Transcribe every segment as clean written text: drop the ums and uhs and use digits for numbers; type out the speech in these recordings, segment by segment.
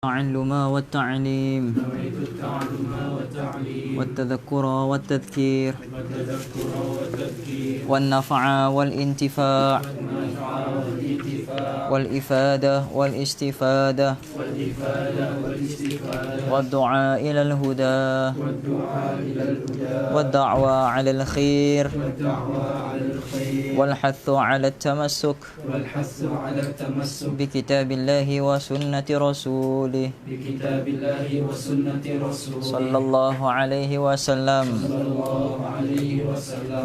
التعلم والتعليم والتذكر والتذكير والنفع والانتفاع والإفادة والاستفادة والدعاء إلى الهدى والدعوة على الخير والحث على التمسك بكتاب الله وسنة رسوله صلى الله عليه وسلم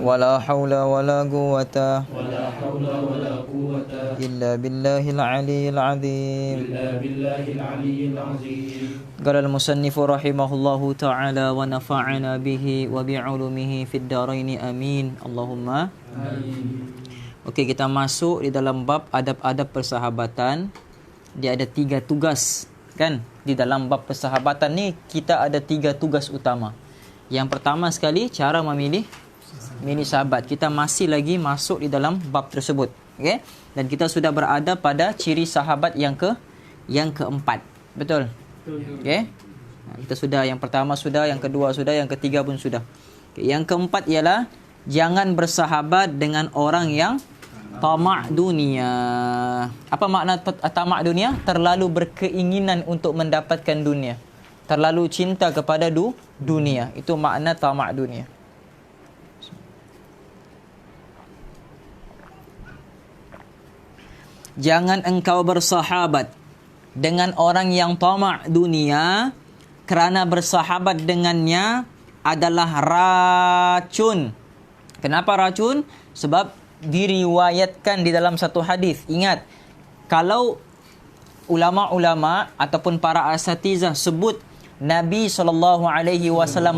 ولا حول ولا قوة إلا بالله العلي العظيم. قال المصنف رحمه الله تعالى ونفعنا به وبعلومه في الدارين آمين اللهم. Okey, kita masuk di dalam bab adab-adab persahabatan. Dia ada 3 tugas, kan? Di dalam bab persahabatan ni kita ada 3 tugas utama. Yang pertama sekali, cara memilih sahabat. Kita masih lagi masuk di dalam bab tersebut. Okey? Dan kita sudah berada pada ciri sahabat yang keempat. Betul? Okey? Kita sudah yang pertama sudah, yang kedua sudah, yang ketiga pun sudah. Okay, yang keempat ialah jangan bersahabat dengan orang yang tamak dunia. Apa makna tamak dunia? Terlalu berkeinginan untuk mendapatkan dunia. Terlalu cinta kepada dunia. Itu makna tamak dunia. Jangan engkau bersahabat dengan orang yang tamak dunia, kerana bersahabat dengannya adalah racun. Kenapa racun? Sebab diriwayatkan di dalam satu hadis. Ingat, kalau ulama-ulama ataupun para asatizah sebut Nabi SAW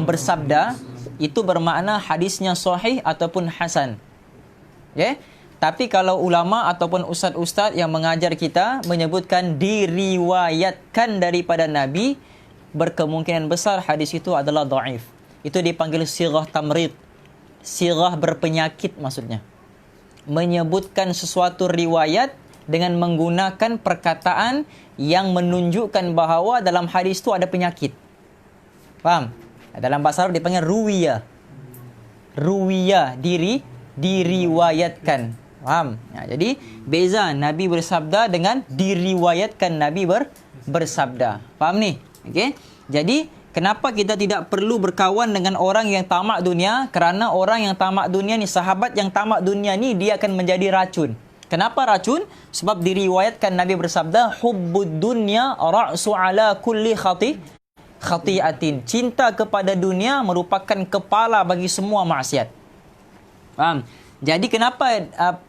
bersabda, itu bermakna hadisnya sahih ataupun hasan. Okay? Tapi kalau ulama ataupun ustaz-ustaz yang mengajar kita menyebutkan diriwayatkan daripada Nabi, berkemungkinan besar hadis itu adalah dhaif. Itu dipanggil sirah tamrid. Sirah berpenyakit maksudnya. Menyebutkan sesuatu riwayat dengan menggunakan perkataan yang menunjukkan bahawa dalam hadis itu ada penyakit. Faham? Dalam bahasa Arab dipanggil ruwiyah. Ruwiyah, diriwayatkan. Faham? Jadi beza Nabi bersabda dengan diriwayatkan Nabi bersabda. Faham ni? Okey. Jadi kenapa kita tidak perlu berkawan dengan orang yang tamak dunia? Kerana orang yang tamak dunia ni, sahabat yang tamak dunia ni, dia akan menjadi racun. Kenapa racun? Sebab diriwayatkan Nabi bersabda, hubbud dunya ra'su ala kulli khati'atin. Cinta kepada dunia merupakan kepala bagi semua maksiat. Faham? Jadi kenapa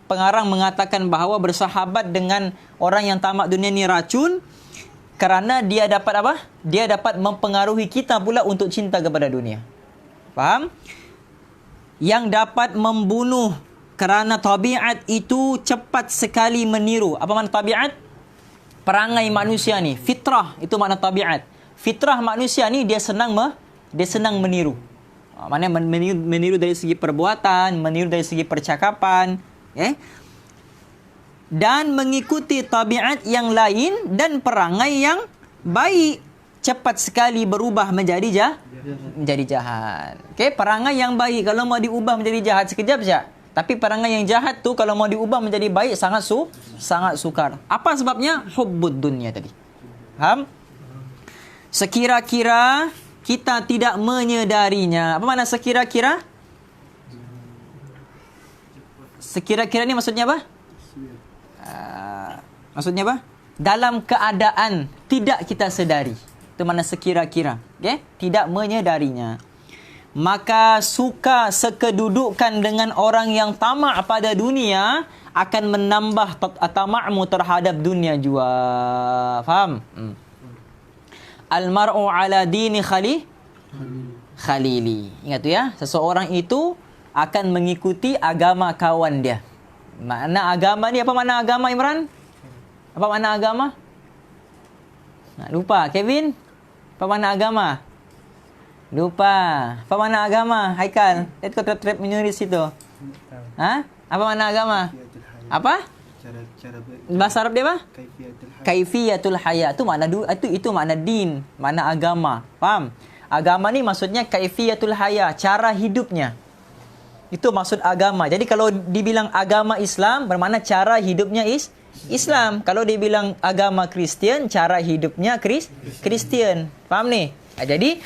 pengarang mengatakan bahawa bersahabat dengan orang yang tamak dunia ni racun? Kerana dia dapat apa? Dia dapat mempengaruhi kita pula untuk cinta kepada dunia. Faham? Yang dapat membunuh, kerana tabiat itu cepat sekali meniru. Apa makna tabiat? Perangai manusia ni. Fitrah, itu makna tabiat. Fitrah manusia ni dia senang meniru. Maknanya meniru dari segi perbuatan, meniru dari segi percakapan. Dan mengikuti tabiat yang lain dan perangai yang baik, cepat sekali berubah menjadi jahat. Okey, perangai yang baik kalau mau diubah menjadi jahat sekejap saja. Tapi perangai yang jahat tu kalau mau diubah menjadi baik sangat sukar. Apa sebabnya? Hubbud dunia tadi. Faham? Sekira-kira kita tidak menyedarinya. Apa makna sekira-kira? Sekira-kira ni maksudnya apa? Maksudnya apa? Dalam keadaan tidak kita sedari. Itu makna sekira-kira. Okay? Tidak menyedarinya. Maka suka sekedudukan dengan orang yang tamak pada dunia akan menambah tamakmu terhadap dunia juga. Faham? Al-mar'u ala dini khalili. Ingat tu ya. Seseorang itu akan mengikuti agama kawan dia. Makna agama ni, apa makna agama, Imran? Apa makna agama? Lupa. Kevin? Apa makna agama? Lupa. Apa makna agama? Haikal, lihat kau trap menulis situ. Ha? Apa makna agama? Apa? Bahasa Arab dia apa? Kaifiyatul haya. Kaifiyatul haya. Itu makna din, makna agama. Faham? Agama ni maksudnya kaifiyatul haya, cara hidupnya. Itu maksud agama. Jadi kalau dibilang agama Islam, bermakna cara hidupnya Islam. Kalau dibilang agama Kristian, cara hidupnya Kristian. Faham ni? Jadi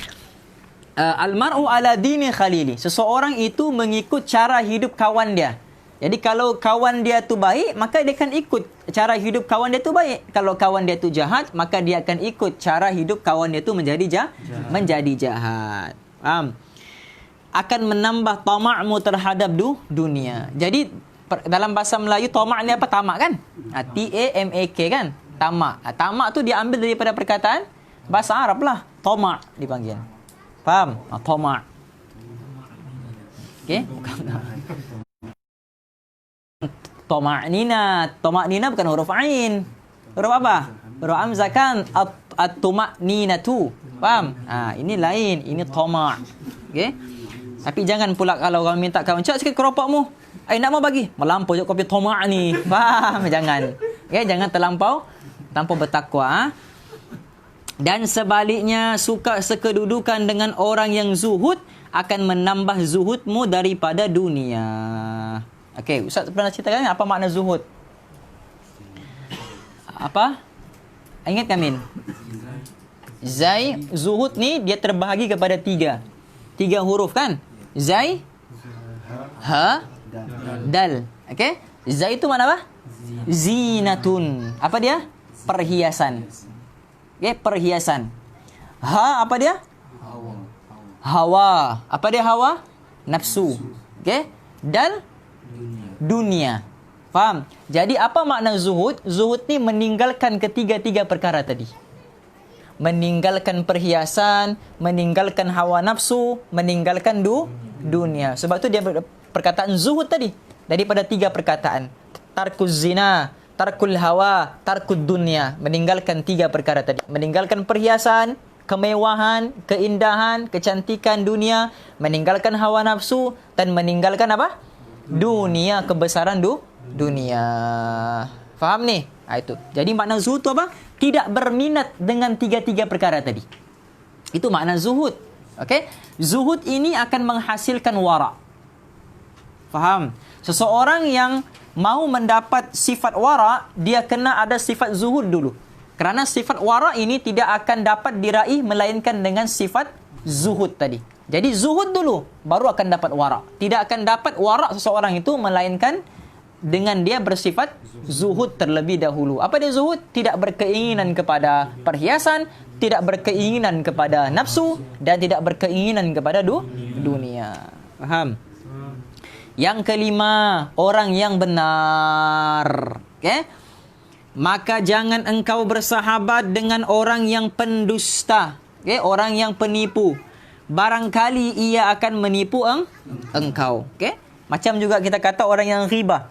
almar'u ala dini khalili. Seseorang itu mengikut cara hidup kawan dia. Jadi kalau kawan dia tu baik, maka dia akan ikut cara hidup kawan dia tu baik. Kalau kawan dia tu jahat, maka dia akan ikut cara hidup kawan dia tu menjadi jahat. Faham? Akan menambah tama'mu terhadap dunia. Jadi dalam bahasa Melayu tamak ni apa? Tamak kan? T-A-M-A-K kan? Tamak. Tamak tu diambil daripada perkataan bahasa Arab lah. Tamak dipanggil. Faham? Tamak. Okey? Tamak-nina bukan huruf ain. Huruf apa? Huruf hamzah kan? At-tumak-ninatu. Faham? Ini lain. Ini tamak. Okey? Tapi jangan pula kalau orang minta kawan, "Cak sikit keropokmu." Nak mau bagi. Melampau je kopi tamak ni. Faham? Jangan. Okay? Jangan terlampau bertakwa. Dan sebaliknya, suka sekedudukan dengan orang yang zuhud akan menambah zuhudmu daripada dunia. Okey, Ustaz pernah ceritakan apa makna zuhud? Apa? Ingat Min? Zai, zuhud ni dia terbahagi kepada tiga huruf kan? Zai, ha, dal. Okey? Zai itu mana apa? Zinatun. Apa dia? Perhiasan. Okey, perhiasan. Ha, apa dia? Hawa. Apa dia hawa? Nafsu. Okey? Dal, dunia. Faham? Jadi apa makna zuhud? Zuhud ni meninggalkan ketiga-tiga perkara tadi. Meninggalkan perhiasan, meninggalkan hawa nafsu, meninggalkan dunia. Sebab tu dia perkataan zuhud tadi. Daripada tiga perkataan. Tarkuz zina, tarkul hawa, tarkud dunia. Meninggalkan tiga perkara tadi. Meninggalkan perhiasan, kemewahan, keindahan, kecantikan dunia. Meninggalkan hawa nafsu dan meninggalkan apa? Dunia, kebesaran dunia. Faham ni? Itu. Jadi makna zuhud tu apa? Tidak berminat dengan tiga-tiga perkara tadi. Itu makna zuhud. Okey? Zuhud ini akan menghasilkan wara'. Faham? Seseorang yang mau mendapat sifat wara', dia kena ada sifat zuhud dulu. Kerana sifat wara' ini tidak akan dapat diraih melainkan dengan sifat zuhud tadi. Jadi zuhud dulu, baru akan dapat wara'. Tidak akan dapat wara' seseorang itu melainkan dengan dia bersifat zuhud terlebih dahulu. Apa dia zuhud? Tidak berkeinginan kepada perhiasan, tidak berkeinginan kepada nafsu dan tidak berkeinginan kepada dunia. Faham? Yang kelima, orang yang benar. Okey? Maka jangan engkau bersahabat dengan orang yang pendusta. Okey, orang yang penipu. Barangkali ia akan menipu engkau. Okey? Macam juga kita kata orang yang ghibah.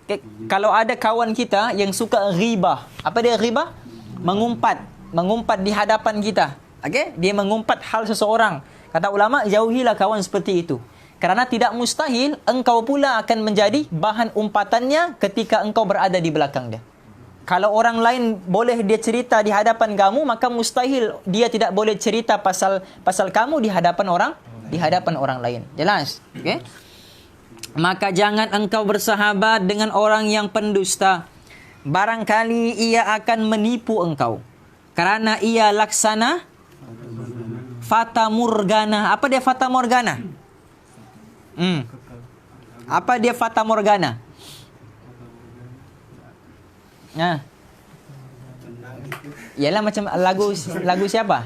Okay. Kalau ada kawan kita yang suka ghibah. Apa dia ghibah? Mengumpat di hadapan kita. Okey? Dia mengumpat hal seseorang. Kata ulama, jauhilah kawan seperti itu. Kerana tidak mustahil engkau pula akan menjadi bahan umpatannya ketika engkau berada di belakang dia. Kalau orang lain boleh dia cerita di hadapan kamu, maka mustahil dia tidak boleh cerita pasal kamu di hadapan orang lain. Jelas? Okey? Maka jangan engkau bersahabat dengan orang yang pendusta. Barangkali ia akan menipu engkau. Kerana ia laksana fata morgana. Apa dia fata morgana? Apa dia fata morgana? Ialah macam lagu siapa?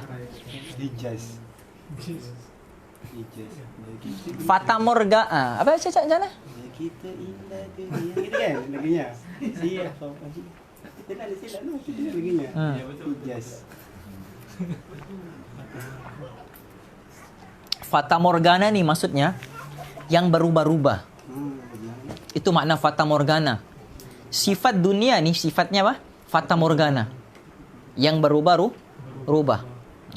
Hijaz. Fata Morgana. Apa cakap macam mana? Kita indah dunia. Gitu kan lagunya. Siapa? Kita nak silap tu. Kita lagunya. Ya betul. Hijaz. Fata Morgana ni maksudnya yang berubah-ubah. Itu makna Fata Morgana. Sifat dunia ni sifatnya apa? Fata Morgana. Yang berubah-ubah.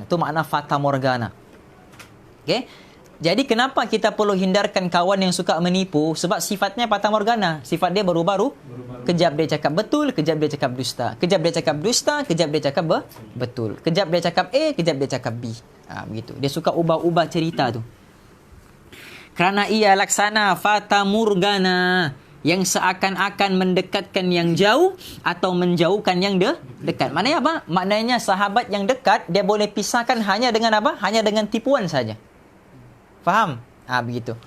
Itu makna Fata Morgana. Okey? Jadi kenapa kita perlu hindarkan kawan yang suka menipu? Sebab sifatnya patah morgana. Sifat dia baru-baru. Kejap dia cakap betul, kejap dia cakap dusta. Kejap dia cakap dusta, kejap dia cakap betul. Kejap dia cakap A, kejap dia cakap B. Begitu. Dia suka ubah-ubah cerita tu. Kerana ia laksana fata morgana yang seakan-akan mendekatkan yang jauh atau menjauhkan yang dekat. Maknanya apa? Maknanya sahabat yang dekat dia boleh pisahkan hanya dengan apa? Hanya dengan tipuan saja. Faham? Begitu.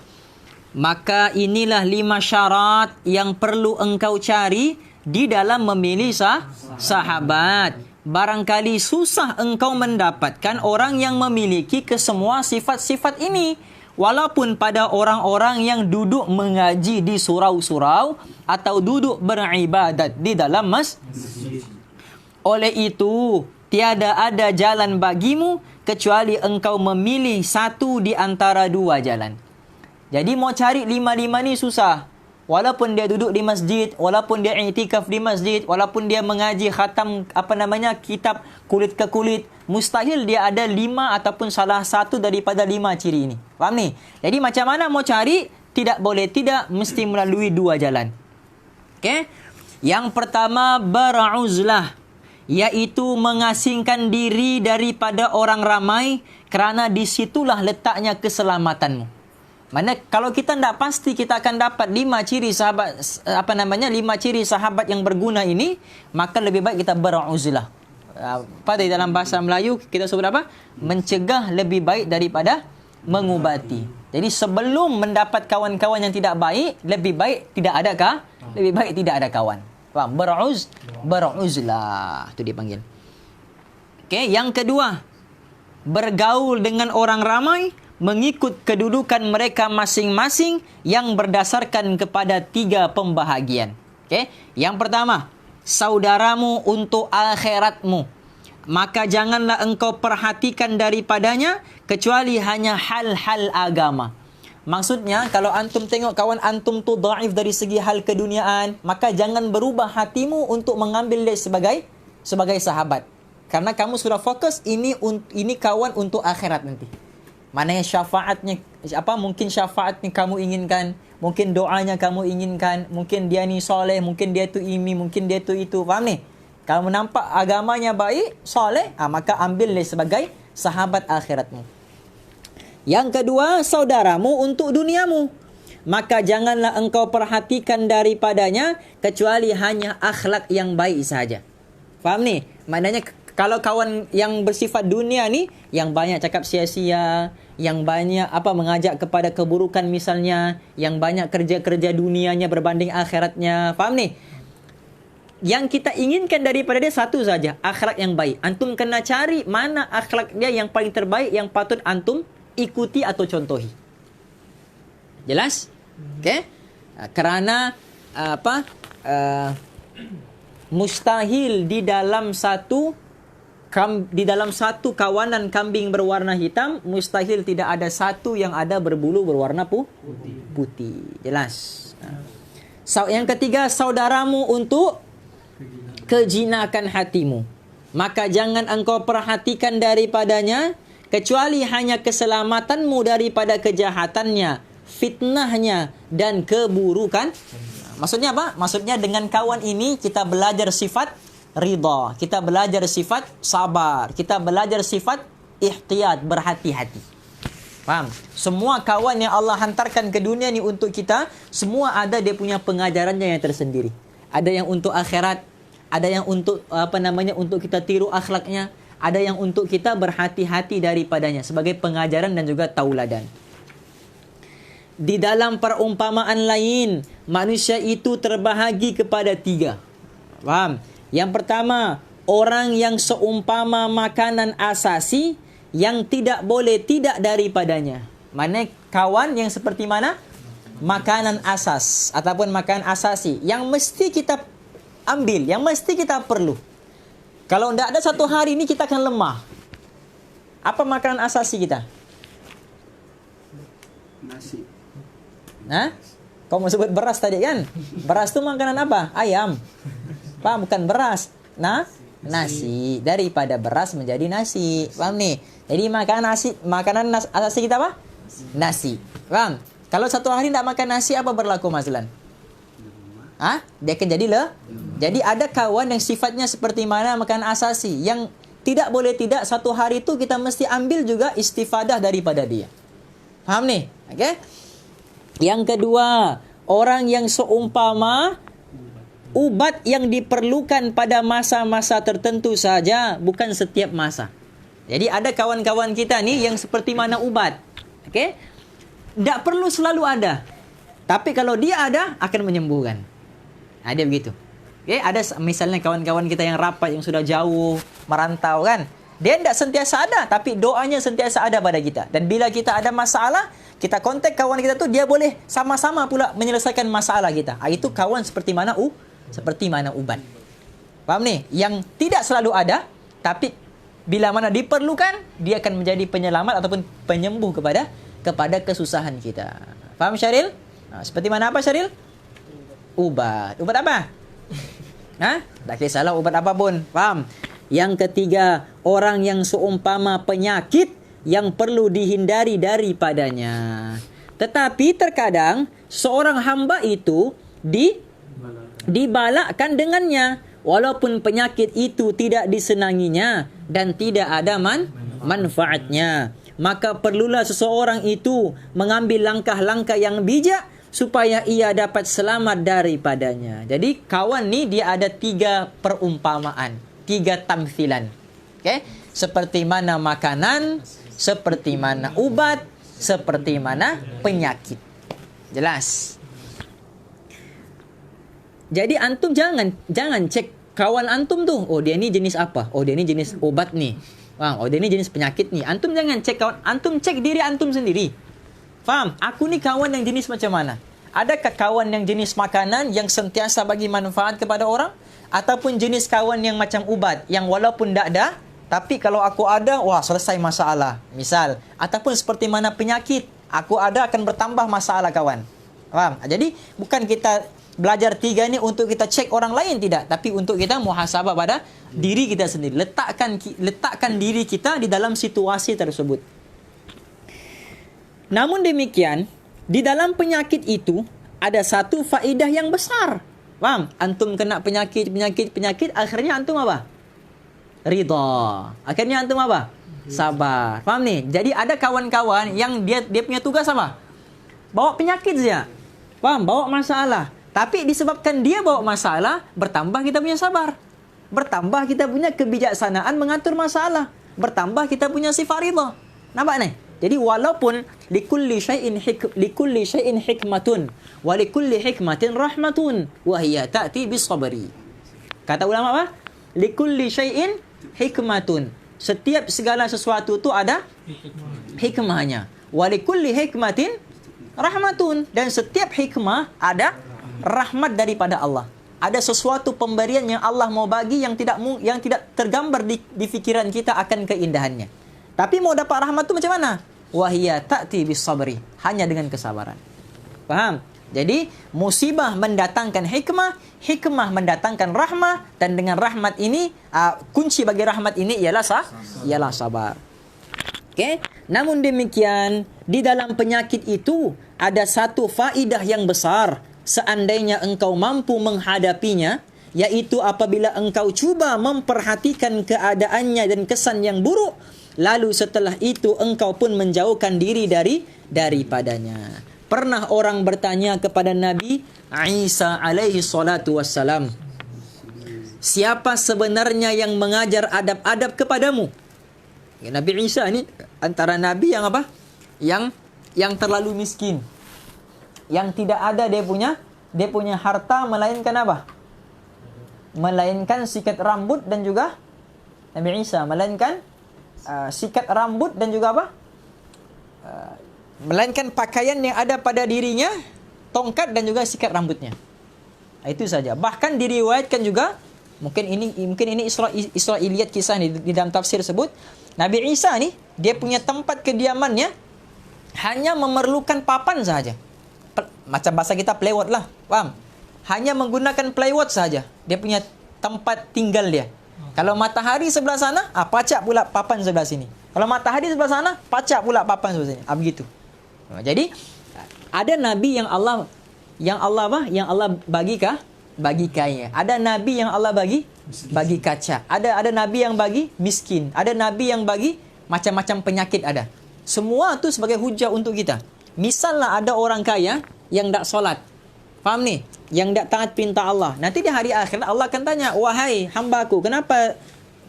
Maka inilah 5 syarat yang perlu engkau cari di dalam memilih sahabat. Barangkali susah engkau mendapatkan orang yang memiliki kesemua sifat-sifat ini. Walaupun pada orang-orang yang duduk mengaji di surau-surau atau duduk beribadat di dalam masjid. Oleh itu, tiada ada jalan bagimu kecuali engkau memilih satu di antara 2 jalan. Jadi mau cari 5 ni susah. Walaupun dia duduk di masjid, walaupun dia i'tikaf di masjid, walaupun dia mengaji khatam kitab kulit ke kulit, mustahil dia ada 5 ataupun salah satu daripada 5 ciri ini. Faham ni? Jadi macam mana mau cari? Tidak boleh tidak, mesti melalui 2 jalan. Okey? Yang pertama, beruzlah, iaitu mengasingkan diri daripada orang ramai kerana disitulah letaknya keselamatanmu. Mana kalau kita tidak pasti kita akan dapat 5 ciri sahabat 5 ciri sahabat yang berguna ini, maka lebih baik kita beruzlah. Pada dalam bahasa Melayu kita sebut apa? Mencegah lebih baik daripada mengubati. Jadi sebelum mendapat kawan-kawan yang tidak baik, lebih baik tidak ada lebih baik tidak ada kawan. Faham? Beruzlah. Itu dipanggil. Okey, yang kedua, bergaul dengan orang ramai mengikut kedudukan mereka masing-masing yang berdasarkan kepada 3 pembahagian. Okey, yang pertama, saudaramu untuk akhiratmu. Maka janganlah engkau perhatikan daripadanya kecuali hanya hal-hal agama. Maksudnya, kalau antum tengok kawan antum tu dhaif dari segi hal keduniaan, maka jangan berubah hatimu untuk mengambil dia sebagai sahabat. Karena kamu sudah fokus ini kawan untuk akhirat nanti. Maknanya syafaatnya mungkin syafaatnya kamu inginkan, mungkin doanya kamu inginkan, mungkin dia ni soleh, mungkin dia tu ini, mungkin dia tu itu. Faham ni? Kalau nampak agamanya baik, soleh, maka ambil dia sebagai sahabat akhiratmu. Yang kedua, saudaramu untuk duniamu. Maka janganlah engkau perhatikan daripadanya kecuali hanya akhlak yang baik saja. Faham ni? Maknanya kalau kawan yang bersifat dunia ni, yang banyak cakap sia-sia, yang banyak mengajak kepada keburukan misalnya, yang banyak kerja-kerja dunianya berbanding akhiratnya. Faham ni? Yang kita inginkan daripada dia satu saja, akhlak yang baik. Antum kena cari mana akhlak dia yang paling terbaik yang patut antum ikuti atau contohi. Jelas? Okey? Kerana mustahil di dalam satu kawanan kambing berwarna hitam, mustahil tidak ada satu yang ada berbulu berwarna putih. Jelas? Yang ketiga, saudaramu untuk kejinakan hatimu. Maka jangan engkau perhatikan daripadanya kecuali hanya keselamatanmu daripada kejahatannya, fitnahnya dan keburukan. Maksudnya apa? Maksudnya dengan kawan ini kita belajar sifat ridha, kita belajar sifat sabar, kita belajar sifat ihtiyat, berhati-hati. Faham? Semua kawan yang Allah hantarkan ke dunia ni untuk kita, semua ada dia punya pengajarannya yang tersendiri. Ada yang untuk akhirat, ada yang untuk untuk kita tiru akhlaknya, ada yang untuk kita berhati-hati daripadanya sebagai pengajaran dan juga tauladan. Di dalam perumpamaan lain, manusia itu terbahagi kepada 3. Faham? Yang pertama, orang yang seumpama makanan asasi yang tidak boleh tidak daripadanya. Mana kawan yang seperti mana? Makanan asas ataupun makanan asasi yang mesti kita ambil, yang mesti kita perlu. Kalau tidak ada satu hari ini kita akan lemah. Apa makanan asasi kita? Nasi. Kau mau sebut beras tadi kan? Beras tu makanan apa? Ayam. Paham? Bukan beras. Nasi. Daripada beras menjadi nasi. Paham ni? Jadi makanan asasi kita apa? Nasi. Faham? Kalau satu hari tak makan nasi, apa berlaku Mazlan? Dia akan jadi Jadi ada kawan yang sifatnya seperti mana makanan asasi, yang tidak boleh tidak satu hari itu kita mesti ambil juga istifadah daripada dia. Faham ni? Okey. Yang kedua, orang yang seumpama ubat yang diperlukan pada masa-masa tertentu saja, bukan setiap masa. Jadi ada kawan-kawan kita ni yang seperti mana ubat. Okey? Tak perlu selalu ada. Tapi kalau dia ada, akan menyembuhkan. Dia begitu. Okay? Ada misalnya kawan-kawan kita yang rapat, yang sudah jauh, merantau kan. Dia tidak sentiasa ada, tapi doanya sentiasa ada pada kita. Dan bila kita ada masalah, kita kontak kawan kita tu, dia boleh sama-sama pula menyelesaikan masalah kita. Itu kawan seperti mana ubat. Faham ni? Yang tidak selalu ada, tapi bila mana diperlukan, dia akan menjadi penyelamat ataupun penyembuh kepada kesusahan kita. Faham Syaril? Seperti mana apa Syaril? Ubat. Ubat apa? Tak kisahlah ubat apa pun. Faham? Yang ketiga, orang yang seumpama penyakit yang perlu dihindari daripadanya. Tetapi terkadang seorang hamba itu dibalakkan dengannya, walaupun penyakit itu tidak disenanginya dan tidak ada manfaatnya. Maka perlulah seseorang itu mengambil langkah-langkah yang bijak supaya ia dapat selamat daripadanya. Jadi kawan ni dia ada 3 perumpamaan, 3 tamthilan. Okey? Seperti mana makanan, seperti mana ubat, seperti mana penyakit. Jelas? Jadi antum jangan cek kawan antum tu. Oh dia ni jenis apa? Oh dia ni jenis obat ni. Oh dia ni jenis penyakit ni. Antum jangan cek kawan, antum cek diri antum sendiri. Faham? Aku ni kawan yang jenis macam mana? Adakah kawan yang jenis makanan yang sentiasa bagi manfaat kepada orang? Ataupun jenis kawan yang macam ubat, yang walaupun tak ada, tapi kalau aku ada, wah selesai masalah. Misal, ataupun seperti mana penyakit, aku ada akan bertambah masalah kawan. Faham? Jadi bukan kita belajar 3 ni untuk kita cek orang lain, tidak, tapi untuk kita muhasabah pada diri kita sendiri. Letakkan diri kita di dalam situasi tersebut. Namun demikian, di dalam penyakit itu ada satu faedah yang besar. Faham? Antum kena penyakit, akhirnya antum apa? Ridha. Akhirnya antum apa? Sabar. Faham ni? Jadi ada kawan-kawan yang dia punya tugas apa? Bawa penyakit saja. Faham? Bawa masalah. Tapi disebabkan dia bawa masalah, bertambah kita punya sabar. Bertambah kita punya kebijaksanaan mengatur masalah. Bertambah kita punya sifat ridha. Nampak ni? Jadi walaupun likulli syai'in hikmatun wa likulli hikmatin rahmatun wa hiya ta'ti bisabri. Kata ulama apa? Likulli syai'in hikmatun. Setiap segala sesuatu tu ada hikmahnya. Wa likulli hikmatin rahmatun, dan setiap hikmah ada rahmat daripada Allah. Ada sesuatu pemberian yang Allah mau bagi yang tidak tergambar di fikiran kita akan keindahannya. Tapi mau dapat rahmat tu macam mana? Wahiyya ta'ti bis-sabri, hanya dengan kesabaran. Faham? Jadi musibah mendatangkan hikmah, hikmah mendatangkan rahmah, dan dengan rahmat ini kunci bagi rahmat ini ialah sabar. Okey? Namun demikian, di dalam penyakit itu ada satu faedah yang besar seandainya engkau mampu menghadapinya, yaitu apabila engkau cuba memperhatikan keadaannya dan kesan yang buruk, lalu setelah itu engkau pun menjauhkan diri daripadanya. Pernah orang bertanya kepada Nabi Isa alaihi salatu wassalam, siapa sebenarnya yang mengajar adab-adab kepadamu? Nabi Isa ni antara Nabi yang apa? Yang terlalu miskin. Yang tidak ada dia punya harta melainkan apa? Melainkan sikat rambut dan juga Nabi Isa melainkan sikat rambut dan juga apa? Melainkan pakaian yang ada pada dirinya, tongkat dan juga sikat rambutnya. Itu saja. Bahkan diriwayatkan juga, mungkin ini Israiliyat kisah di dalam tafsir sebut, Nabi Isa ni dia punya tempat kediamannya hanya memerlukan papan saja. Macam bahasa kita playwat lah. Faham? Hanya menggunakan playwat saja. Dia punya tempat tinggal dia. Kalau matahari sebelah sana, pacak pula papan sebelah sini. Kalau matahari sebelah sana, pacak pula papan sebelah sini. Begitu. Jadi ada nabi yang Allah apa? Yang Allah bagi kaya. Ada nabi yang Allah bagi kaca. Ada nabi yang bagi miskin. Ada nabi yang bagi macam-macam penyakit ada. Semua tu sebagai hujah untuk kita. Misalnya ada orang kaya yang tak solat. Faham ni? Yang tak taat perintah Allah. Nanti di hari akhirat Allah akan tanya, wahai hambaku, kenapa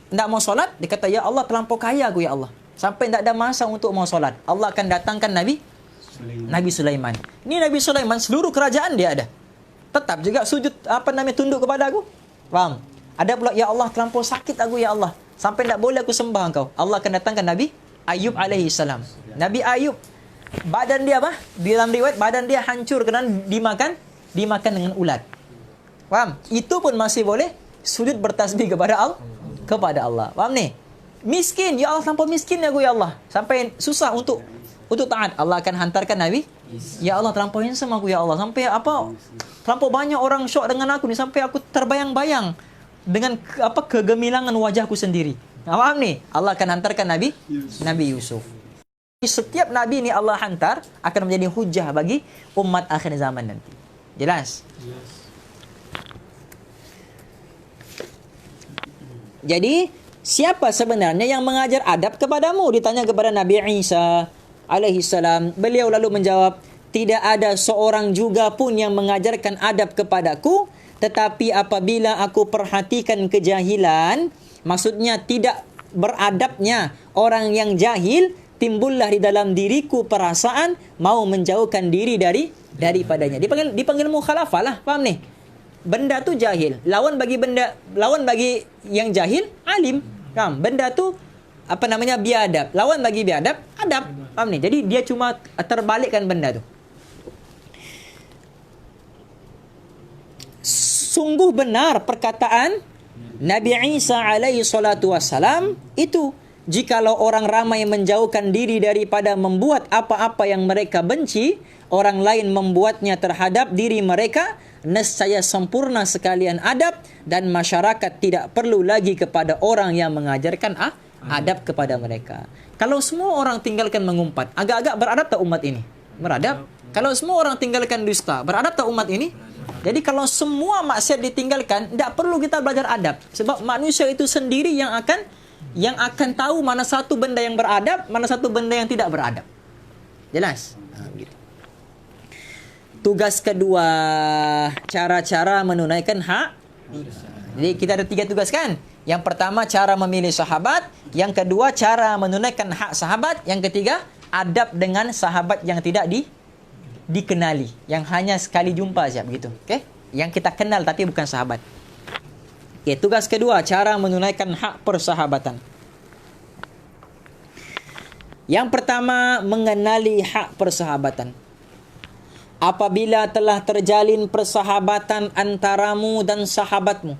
tak mau solat? Dia kata, ya Allah, terlampau kaya aku ya Allah. Sampai tak ada masa untuk mau solat. Allah akan datangkan Nabi Sulaiman. Ni Nabi Sulaiman seluruh kerajaan dia ada. Tetap juga sujud tunduk kepada aku. Faham? Ada pula, ya Allah, terlampau sakit aku ya Allah. Sampai tak boleh aku sembah engkau. Allah akan datangkan Nabi Ayub alaihi salam. Nabi Ayub, badan dia apa? Di dalam riwayat, badan dia hancur kerana dimakan dengan ulat. Faham? Itu pun masih boleh sujud bertasbih kepada Allah. Faham ni? Miskin, ya Allah, terlampau miskin aku ya Allah. Sampai susah untuk taat. Allah akan hantarkan Nabi, ya Allah, terlampau handsome aku ya Allah. Sampai terlampau banyak orang syok dengan aku ni, sampai aku terbayang-bayang dengan kegemilangan wajahku sendiri. Faham ni? Allah akan hantarkan Nabi Yusuf. Setiap nabi ni Allah hantar akan menjadi hujah bagi umat akhir zaman nanti. Jelas? Jadi, siapa sebenarnya yang mengajar adab kepadamu? Ditanya kepada Nabi Isa alaihi salam. Beliau lalu menjawab, tidak ada seorang juga pun yang mengajarkan adab kepadaku, tetapi apabila aku perhatikan kejahilan, maksudnya tidak beradabnya orang yang jahil, timbullah di dalam diriku perasaan mau menjauhkan diri daripadanya. Dipanggil mukhalafah lah. Faham ni? Benda tu jahil. Lawan bagi yang jahil, alim. Faham? Benda tu biadab. Lawan bagi biadab, adab. Faham ni? Jadi dia cuma terbalikkan benda tu. Sungguh benar perkataan Nabi Isa alaihi salatu wassalam itu, jikalau orang ramai menjauhkan diri daripada membuat apa-apa yang mereka benci, orang lain membuatnya terhadap diri mereka, nescaya sempurna sekalian adab dan masyarakat tidak perlu lagi kepada orang yang mengajarkan adab kepada mereka. Kalau semua orang tinggalkan mengumpat, agak-agak beradab tak umat ini? Beradab. Kalau semua orang tinggalkan dusta, beradab tak umat ini? Jadi kalau semua maksiat ditinggalkan, tidak perlu kita belajar adab. Sebab manusia itu sendiri yang akan tahu mana satu benda yang beradab, mana satu benda yang tidak beradab. Jelas? Begitu. Tugas kedua, cara-cara menunaikan hak. Jadi kita ada 3 tugas kan? Yang pertama, cara memilih sahabat. Yang kedua, cara menunaikan hak sahabat. Yang ketiga, adab dengan sahabat yang tidak dikenali, yang hanya sekali jumpa saja, begitu. Okey? Yang kita kenal tapi bukan sahabat. Okey, tugas kedua, cara menunaikan hak persahabatan. Yang pertama, mengenali hak persahabatan. Apabila telah terjalin persahabatan antaramu dan sahabatmu,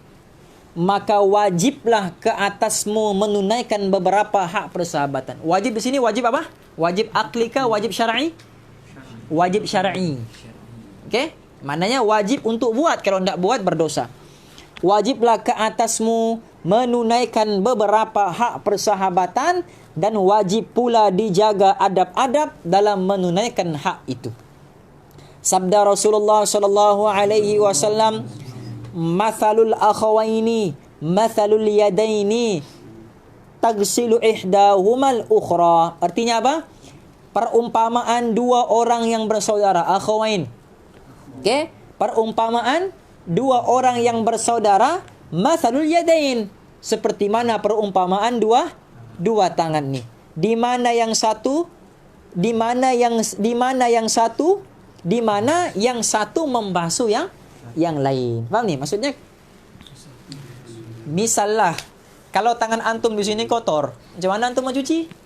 maka wajiblah ke atasmu menunaikan beberapa hak persahabatan. Wajib di sini wajib apa? Wajib akli kah? Wajib syar'i? Wajib syar'i. Okey? Maknanya wajib untuk buat, kalau tidak buat berdosa. Wajiblah ke atasmu menunaikan beberapa hak persahabatan dan wajib pula dijaga adab-adab dalam menunaikan hak itu. Sabda Rasulullah sallallahu alaihi wasallam, "Mathalul akhawaini, mathalul yadaini, tagsilu ihdahumal ukhra." Artinya apa? Perumpamaan dua orang yang bersaudara, akhawain. Okey? Perumpamaan dua orang yang bersaudara, mathalul yadain, seperti mana perumpamaan dua tangan ni. Di mana yang satu membasuh yang lain. Faham ni? Maksudnya, misalnya kalau tangan antum di sini kotor, macam mana antum mencuci?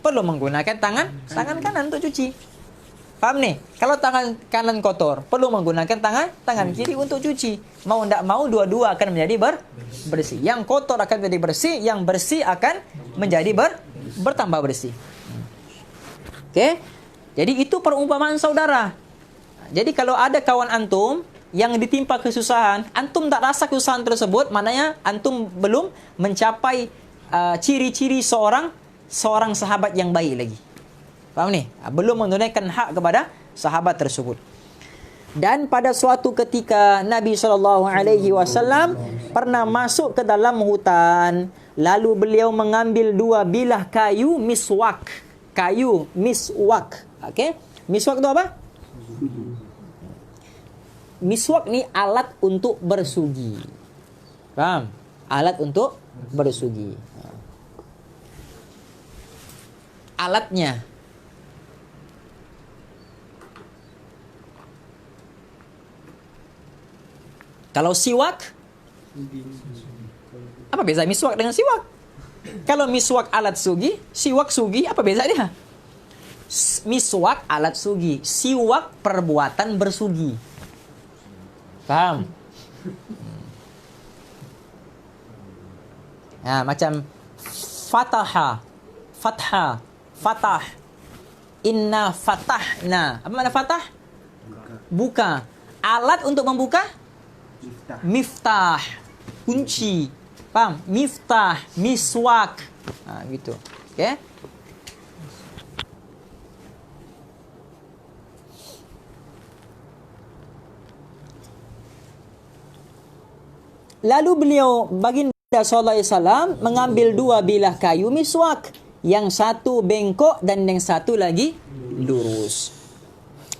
Perlu menggunakan tangan kanan untuk cuci. Faham ni? Kalau tangan kanan kotor, perlu menggunakan tangan kiri untuk cuci. Mau tidak mau, dua-dua akan menjadi bersih. Yang kotor akan menjadi bersih, yang bersih akan menjadi bertambah bersih. Okey? Jadi itu perumpamaan saudara. Jadi kalau ada kawan antum yang ditimpa kesusahan, antum tak rasa kesusahan tersebut, maknanya antum belum mencapai ciri-ciri seorang sahabat yang baik lagi. Faham ni? Belum menunaikan hak kepada sahabat tersebut. Dan pada suatu ketika Nabi SAW pernah masuk ke dalam hutan. Lalu beliau mengambil 2 bilah kayu miswak. Kayu miswak. Okey? Miswak tu apa? Miswak ni alat untuk bersugi. Faham? Alat untuk bersugi. Alatnya. Kalau siwak, apa beza miswak dengan siwak? Kalau miswak alat sugi, siwak sugi, apa beza dia? Miswak alat sugi, siwak perbuatan bersugi. Faham? Nah, macam fatah, inna fatahna. Apa makna fatah? Buka. Alat untuk membuka? Miftah. Kunci. Faham? Miftah, miswak. Gitu. Okey? Lalu beliau baginda sallallahu alaihi wasallam mengambil 2 bilah kayu miswak, yang satu bengkok dan yang satu lagi lurus.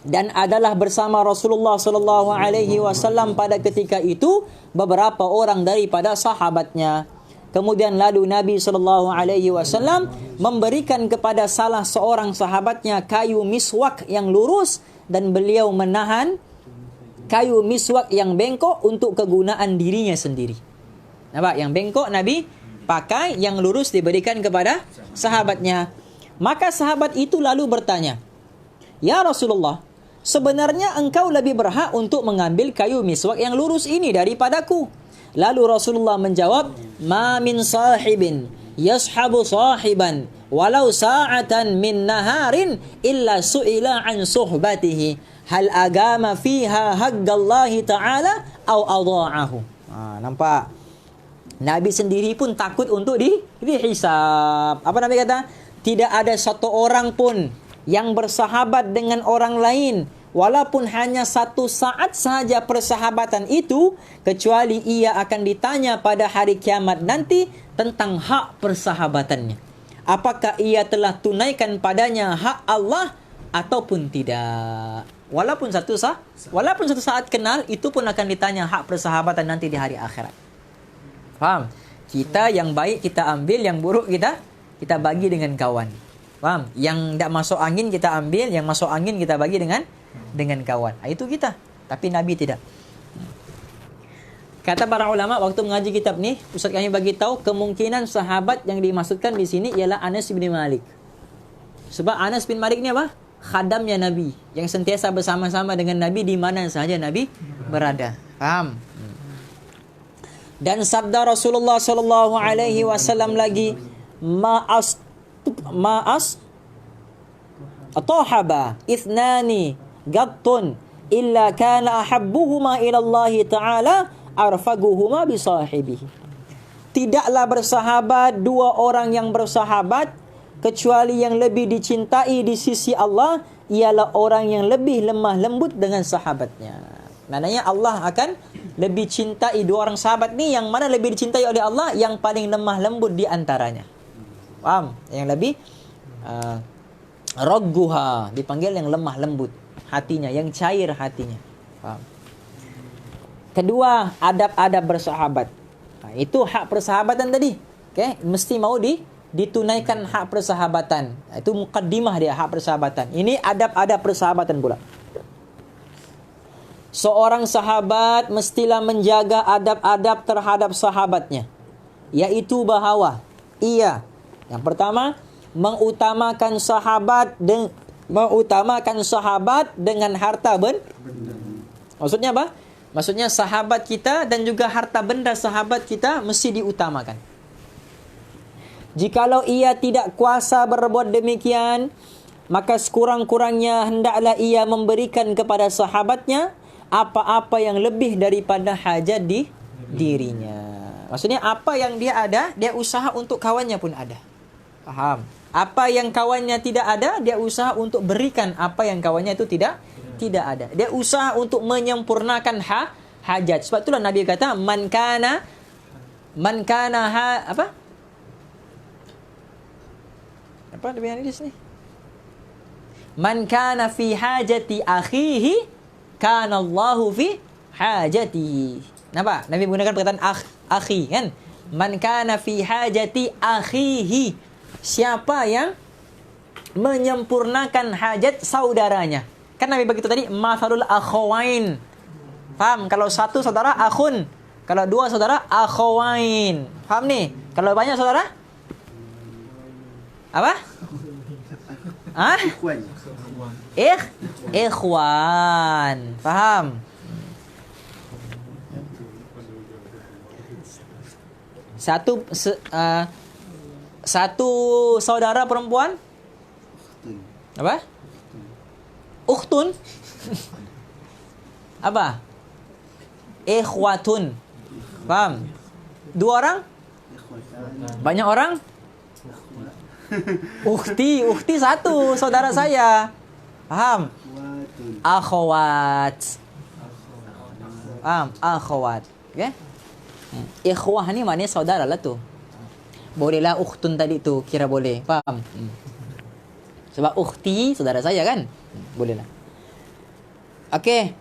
Dan adalah bersama Rasulullah sallallahu alaihi wasallam pada ketika itu beberapa orang daripada sahabatnya. Kemudian lalu Nabi sallallahu alaihi wasallam memberikan kepada salah seorang sahabatnya kayu miswak yang lurus, dan beliau menahan kayu miswak yang bengkok untuk kegunaan dirinya sendiri. Nampak? Yang bengkok Nabi pakai, yang lurus diberikan kepada sahabatnya. Maka sahabat itu lalu bertanya, "Ya Rasulullah, sebenarnya engkau lebih berhak untuk mengambil kayu miswak yang lurus ini daripadaku." Lalu Rasulullah menjawab, "Ma min sahibin yashabu sahiban walau sa'atan min naharin illa su'ila an suhbatihi hal agama fiha haqqallahi ta'ala au adha'ahu." Nampak? Nabi sendiri pun takut untuk dihisab. Apa Nabi kata? Tidak ada satu orang pun yang bersahabat dengan orang lain, walaupun hanya 1 saat sahaja persahabatan itu, kecuali ia akan ditanya pada hari kiamat nanti tentang hak persahabatannya. Apakah ia telah tunaikan padanya hak Allah ataupun tidak. Walaupun satu saat kenal, itu pun akan ditanya hak persahabatan nanti di hari akhirat. Faham? Kita yang baik kita ambil, yang buruk kita bagi dengan kawan. Faham? Yang tak masuk angin kita ambil, yang masuk angin kita bagi dengan kawan. Itu kita. Tapi Nabi tidak. Kata para ulama waktu mengaji kitab ni, Ustaz kami bagi tahu kemungkinan sahabat yang dimaksudkan di sini ialah Anas bin Malik. Sebab Anas bin Malik ni apa? Khadamnya Nabi, yang sentiasa bersama-sama dengan Nabi di mana sahaja Nabi berada. Faham? Dan sabda Rasulullah sallallahu alaihi wasallam lagi, ma'as atahaba ithnani gattun illa kana ahabbuhuma ila Allah taala arfaguhuma bi sahibihi. Tidaklah bersahabat 2 orang yang bersahabat kecuali yang lebih dicintai di sisi Allah ialah orang yang lebih lemah lembut dengan sahabatnya. Maknanya Allah akan lebih cintai 2 orang sahabat ni. Yang mana lebih dicintai oleh Allah? Yang paling lemah lembut di antaranya. Faham? Yang lebih ragguha, dipanggil yang lemah lembut hatinya, yang cair hatinya. Faham? Kedua, adab-adab bersahabat. Itu hak persahabatan tadi. Okay? Mesti mau ditunaikan hak persahabatan. Itu mukaddimah dia, hak persahabatan. Ini adab-adab persahabatan pula. Seorang sahabat mestilah menjaga adab-adab terhadap sahabatnya, yaitu bahawa ia, yang pertama, mengutamakan sahabat dengan harta benda. Maksudnya apa? Maksudnya sahabat kita dan juga harta benda sahabat kita mesti diutamakan. Jikalau ia tidak kuasa berbuat demikian, maka sekurang-kurangnya hendaklah ia memberikan kepada sahabatnya apa-apa yang lebih daripada hajat di dirinya. Maksudnya apa yang dia ada, dia usaha untuk kawannya pun ada. Faham? Apa yang kawannya tidak ada, dia usaha untuk berikan apa yang kawannya itu tidak ada. Dia usaha untuk menyempurnakan hajat. Sebab itulah Nabi kata man kana apa dia punya hadis ni? Man kana fi hajati akhihi kana Allahu fi hajatihi. Nampak? Nabi menggunakan perkataan akhi kan? Man kana fi hajati akhihi. Siapa yang menyempurnakan hajat saudaranya. Kan Nabi begitu tadi, mathalul akhawain. Faham? Kalau satu saudara akhun, kalau dua saudara akhawain. Faham ni? Kalau banyak saudara? Apa? Ikhwan. Ikhwan. Faham? Satu saudara perempuan? Apa? Ukhtun? Apa? Ikhwatun. Faham? Dua orang? Banyak orang? Ukhti satu saudara saya. Faham? Akhwat. Faham? Akhwat. Okay? Ikhwah ni maknanya saudara lah tu. Bolehlah ukhtun tadi tu, kira boleh. Faham? Sebab ukhti saudara saya kan? Bolehlah. Okey.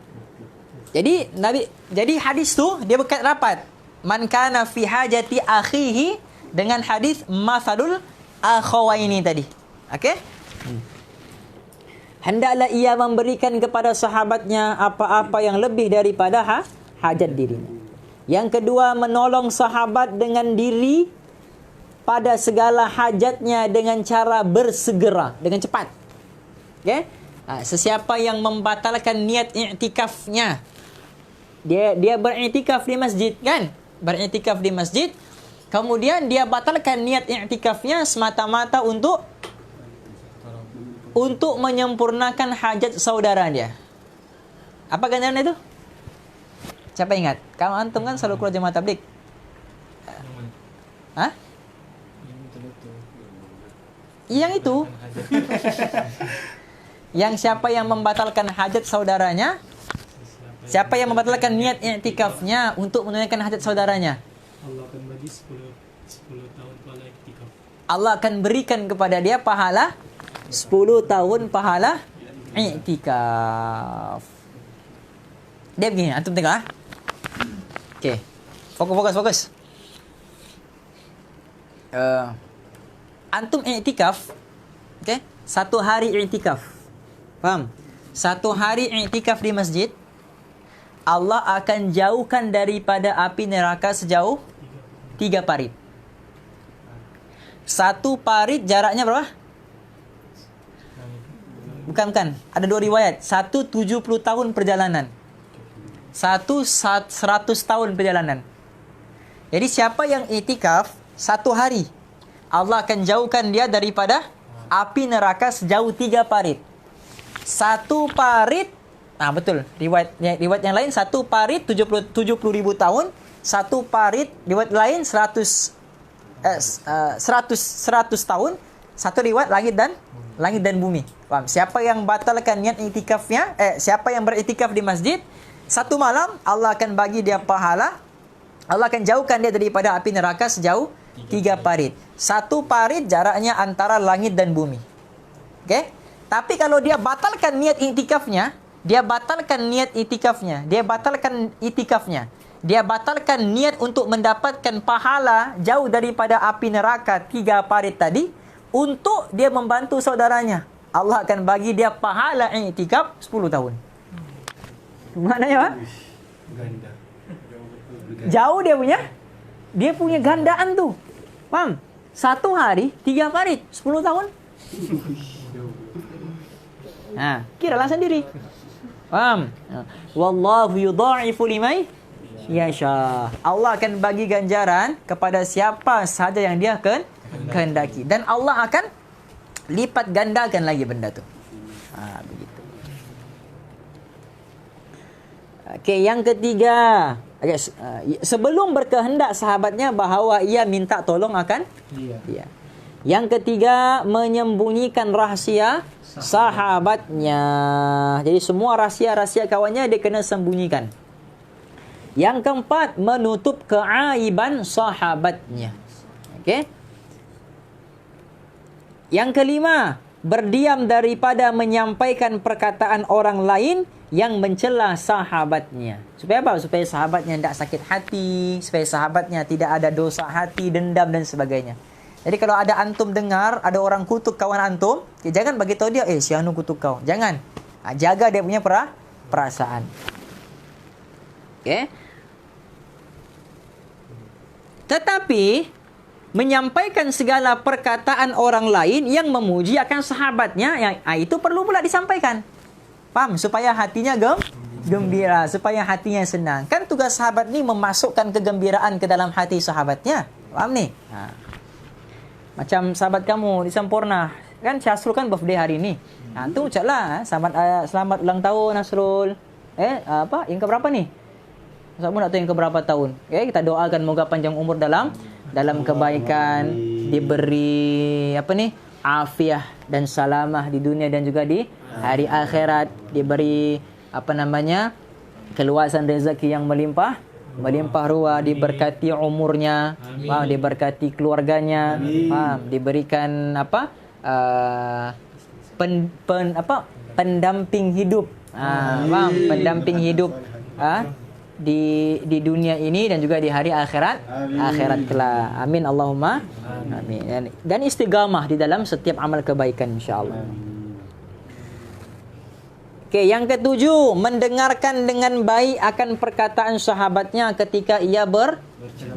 Jadi hadis tu dia berkat rapat. Man kana fi hajati akhihi dengan hadis mathalul akhawaini tadi. Okey? Hendaklah ia memberikan kepada sahabatnya apa-apa yang lebih daripada hajat dirinya. Yang kedua, menolong sahabat dengan diri pada segala hajatnya dengan cara bersegera, dengan cepat. Okey? Sesiapa yang membatalkan niat i'tikafnya, dia beriktikaf di masjid kan? Beriktikaf di masjid, kemudian dia batalkan niat i'tikafnya semata-mata untuk menyempurnakan hajat saudara dia. Apa ganjaran itu? Siapa ingat? Kamu antum kan selalu keluar jemaah tabligh. Hah? Yang itu. Yang siapa yang membatalkan hajat saudaranya? Siapa yang membatalkan niat i'tikafnya untuk menunaikan hajat saudaranya? Allah akan bagi 10 tahun pahala i'tikaf. Allah akan berikan kepada dia pahala 10 tahun pahala i'tikaf. Dia begini, antum tengok ah. Okey. Fokus. Antum i'tikaf, okey? 1 hari i'tikaf. Faham? 1 hari i'tikaf di masjid, Allah akan jauhkan daripada api neraka sejauh 3 parit. 1 parit jaraknya berapa? Bukan. Ada 2 riwayat. 1 70 tahun perjalanan. 1 100 tahun perjalanan. Jadi siapa yang i'tikaf 1 hari, Allah akan jauhkan dia daripada api neraka sejauh 3 parit. 1 parit, betul. Riwayat yang lain 1 parit 70 ribu tahun, 1 parit riwayat lain 100 tahun, 1 riwayat langit dan bumi. Faham? Siapa yang batalkan niat i'tikafnya, siapa yang beriktikaf di masjid 1 malam, Allah akan bagi dia pahala. Allah akan jauhkan dia daripada api neraka sejauh 3 parit. 1 parit jaraknya antara langit dan bumi. Okey? Tapi kalau dia batalkan niat i'tikafnya, dia batalkan niat untuk mendapatkan pahala jauh daripada api neraka 3 parit tadi, untuk dia membantu saudaranya, Allah akan bagi dia pahala i'tikaf 10 tahun. Maknanya apa? Ganda. Jauh dia punya gandaan tu. Faham? 1 hari 3 parit 10 tahun. Kiralah sendiri. Faham? Wallahu yudha'ifu liman yasha. Allah akan bagi ganjaran kepada siapa sahaja yang dia kehendaki, dan Allah akan lipat gandakan lagi benda tu. Begitu. Okey, yang ketiga, sebelum berkehendak sahabatnya bahawa ia minta tolong akan dia. Yang ketiga, menyembunyikan rahsia sahabatnya. Jadi semua rahsia-rahsia kawannya dia kena sembunyikan. Yang keempat, menutup keaiban sahabatnya. Okey. Yang kelima, berdiam daripada menyampaikan perkataan orang lain yang mencela sahabatnya. Supaya apa? Supaya sahabatnya tidak sakit hati, supaya sahabatnya tidak ada dosa hati, dendam dan sebagainya. Jadi kalau ada antum dengar ada orang kutuk kawan antum, jangan bagi tahu dia, si anu kutuk kau. Jangan. Jaga dia punya perasaan. Okey. Tetapi menyampaikan segala perkataan orang lain yang memuji akan sahabatnya, itu perlu pula disampaikan. Faham? Supaya hatinya gembira, supaya hatinya senang. Kan tugas sahabat ni memasukkan kegembiraan ke dalam hati sahabatnya. Faham ni? Macam sahabat kamu di Sampurna, kan Syasrul kan birthday hari ni. Tu ucaplah selamat ulang tahun Nasrul. Yang keberapa ni? Siapa nak tahu yang keberapa tahun? Kita doakan moga panjang umur dalam kebaikan, diberi afiah dan salamah di dunia dan juga di hari akhirat, diberi keluasan rezeki yang melimpah ruah, diberkati umurnya, diberkati keluarganya, diberikan pendamping hidup, pendamping hidup di dunia ini dan juga di hari akhirat kelak. Amin Allahumma amin. Dan istiqamah di dalam setiap amal kebaikan insyaallah. Okey, yang ketujuh, mendengarkan dengan baik akan perkataan sahabatnya ketika ia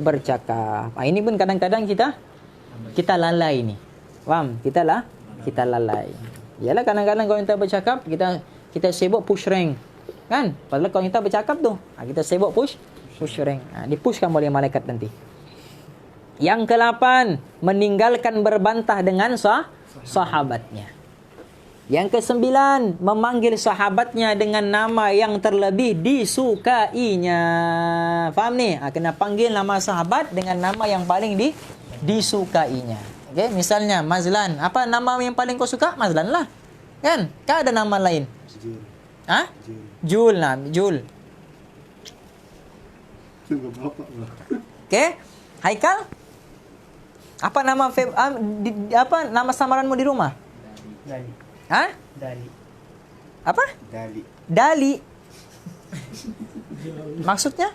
bercakap. Ini pun kadang-kadang kita lalai ni. Faham? Kita lalai. Yalah kadang-kadang kalau kita bercakap, kita sibuk push rank. Kan? Padahal kalau kita bercakap tu, kita sibuk push rank. Dipushkan oleh malaikat nanti. Yang ke-8, meninggalkan berbantah dengan sahabatnya. Yang ke-9, memanggil sahabatnya dengan nama yang terlebih disukainya. Faham ni? Kena panggil nama sahabat dengan nama yang paling disukainya. Okay? Misalnya Mazlan, apa nama yang paling kau suka? Mazlan lah. Kan? Kan ada nama lain? Jul. Jul. Okey. Haikal? Apa nama nama samaranmu di rumah? Dali. Dali. Apa? Dali. Maksudnya?